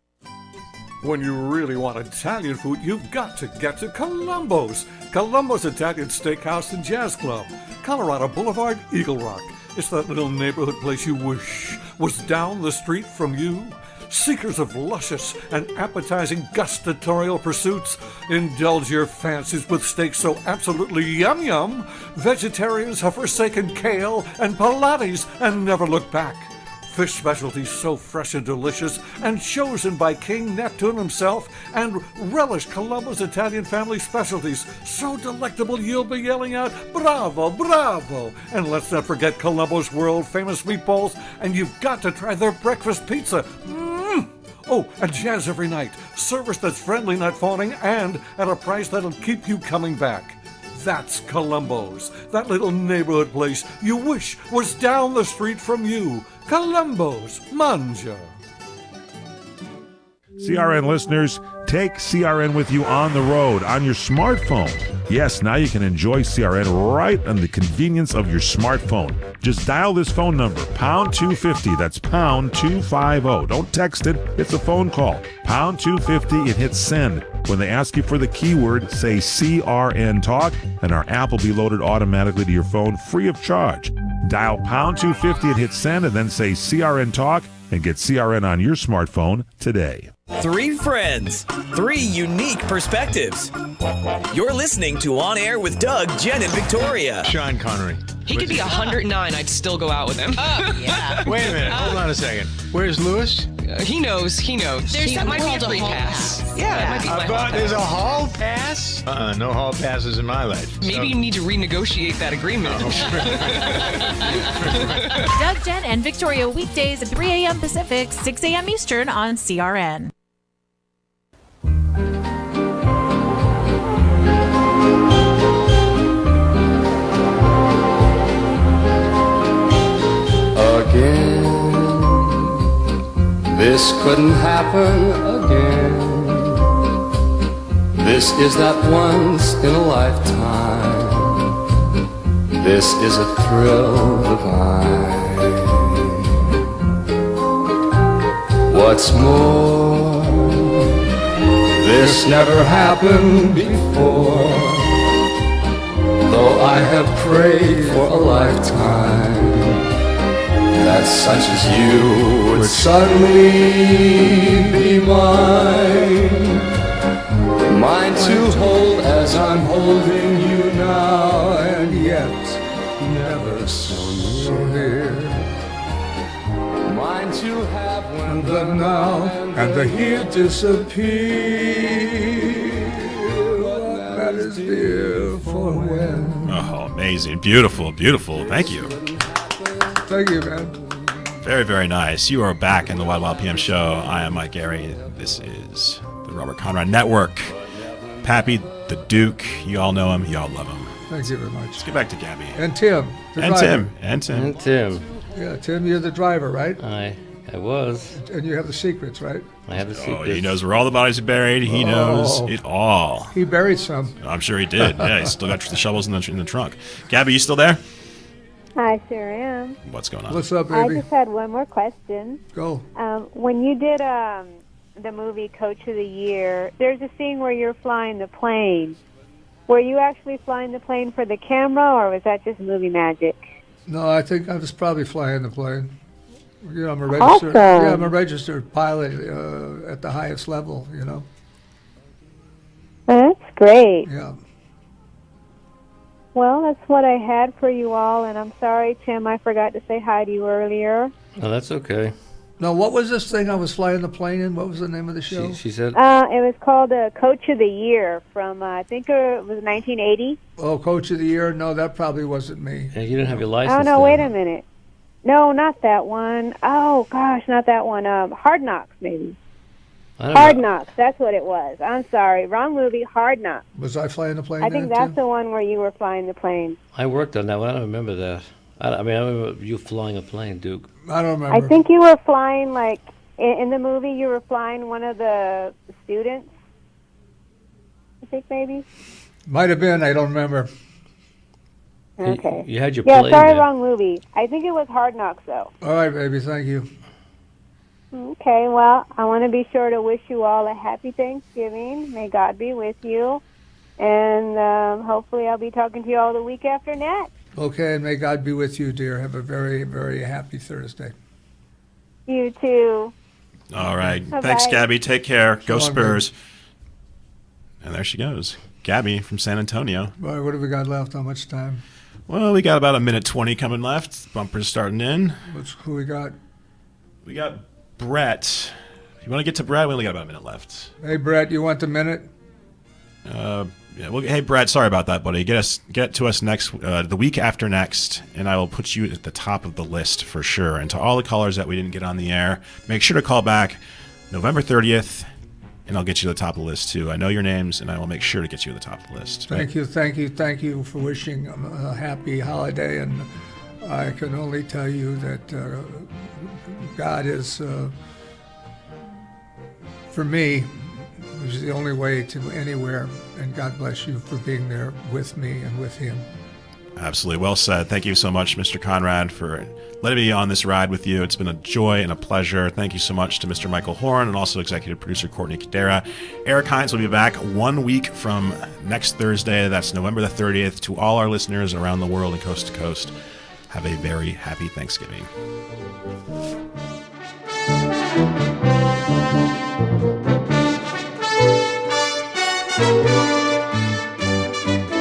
When you really want Italian food, you've got to get to Columbo's. Columbo's Italian Steakhouse and Jazz Club, Colorado Boulevard, Eagle Rock. It's that little neighborhood place you wish was down the street from you. Seekers of luscious and appetizing gustatorial pursuits, indulge your fancies with steaks so absolutely yum-yum, vegetarians have forsaken kale and Pilates and never look back. Fish specialties so fresh and delicious and chosen by King Neptune himself, and relish Columbo's Italian family specialties so delectable you'll be yelling out, bravo, bravo! And let's not forget Columbo's world-famous meatballs, and you've got to try their breakfast pizza. Oh, and jazz every night. Service that's friendly, not fawning, and at a price that'll keep you coming back. That's Columbo's, that little neighborhood place you wish was down the street from you. Columbo's, Manja. CRN listeners, take CRN with you on the road, on your smartphone. Yes, now you can enjoy CRN right on the convenience of your smartphone. Just dial this phone number, pound 250, that's pound 250. Don't text it, it's a phone call. Pound 250 and hit send. When they ask you for the keyword, say CRN Talk, and our app will be loaded automatically to your phone free of charge. Dial pound 250 and hit send, and then say CRN Talk, and get CRN on your smartphone today. 3 friends, 3 unique perspectives. You're listening to On Air with Doug, Jen, and Victoria. Sean Connery. He could be 109. I'd still go out with him. Oh, yeah. Wait a minute. Hold on a second. Where's Lewis? He knows. That might be a free pass. Yeah, that might be my hall pass. There's a hall pass? No hall passes in my life. Maybe you need to renegotiate that agreement. Doug, Jen, and Victoria weekdays at 3 a.m. Pacific, 6 a.m. Eastern on CRN. Again, this couldn't happen again. This is that once in a lifetime. This is a thrill divine. What's more, this never happened before. Though I have prayed for a lifetime that such as you would suddenly be mine. Mine to hold as I'm holding you now, and yet so near. Mind you have when The now and the here disappear. What matters, dear, for when? Oh, amazing. Beautiful, beautiful. Thank you. Thank you, man. Very, very nice. You are back in the Wild Wild PM show. I am Mike Gary. This is the Robert Conrad Network. Pappy, the Duke. You all know him. You all love him. Thank you very much. Let's get back to Gabby. And Tim. And driver. Tim. Yeah, Tim, you're the driver, right? I was. And you have the secrets, right? I have the secrets. Oh, he knows where all the bodies are buried. He knows it all. He buried some. I'm sure he did. Yeah, he's still got the shovels in the trunk. Gabby, you still there? I sure am. What's going on? What's up, I baby? just had one more question. Go. When you did the movie Coach of the Year, there's a scene where you're flying the plane. Were you actually flying the plane for the camera, or was that just movie magic? No, I think I was probably flying the plane. You know, I'm a registered. Awesome. Yeah, I'm a registered pilot at the highest level. You know. That's great. Yeah. Well, that's what I had for you all, and I'm sorry, Tim, I forgot to say hi to you earlier. No, that's okay. No, what was this thing I was flying the plane in? What was the name of the show? She said. It was called Coach of the Year from, I think it was 1980. Oh, Coach of the Year? No, that probably wasn't me. Yeah, you didn't have your license. Oh, no, then. wait a minute. No, not that one. Oh, gosh, not that one. Hard Knocks, maybe. Hard Knocks, that's what it was. I'm sorry, wrong movie, Hard Knocks. Was I flying the plane I think then, that's Tim? the one where you were flying the plane. I worked on that one. I don't remember that. I remember you flying a plane, Duke. I don't remember. I think you were flying, like, in the movie, you were flying one of the students. I think maybe. Might have been. I don't remember. Okay. You had your Yeah, plane sorry, there. wrong movie. I think it was Hard Knocks, though. All right, baby. Thank you. Okay, well, I want to be sure to wish you all a happy Thanksgiving. May God be with you. And hopefully I'll be talking to you all the week after next. Okay, and may God be with you, dear. Have a very, very happy Thursday. You too. All right. Bye-bye. Thanks, Gabby. Take care. Go So long, Spurs. And there she goes. Gabby from San Antonio. All right, what have we got left? How much time? Well, we got about 1:20 coming left. Bumper's starting in. Who we got? We got Brett. If you want to get to Brett, we only got about a minute left. Hey, Brett, you want the minute? Yeah, well, hey, Brett, sorry about that, buddy. Get to us next, the week after next, and I will put you at the top of the list for sure. And to all the callers that we didn't get on the air, make sure to call back November 30th, and I'll get you to the top of the list too. I know your names, and I will make sure to get you to the top of the list. Thank you for wishing a happy holiday. And I can only tell you that God is, for me, is the only way to anywhere. And God bless you for being there with me and with him. Absolutely. Well said. Thank you so much, Mr. Conrad, for letting me on this ride with you. It's been a joy and a pleasure. Thank you so much to Mr. Michael Horn and also executive producer Courtney Cadera. Eric Hines will be back 1 week from next Thursday. That's November the 30th. To all our listeners around the world and coast to coast, have a very happy Thanksgiving. Thank you.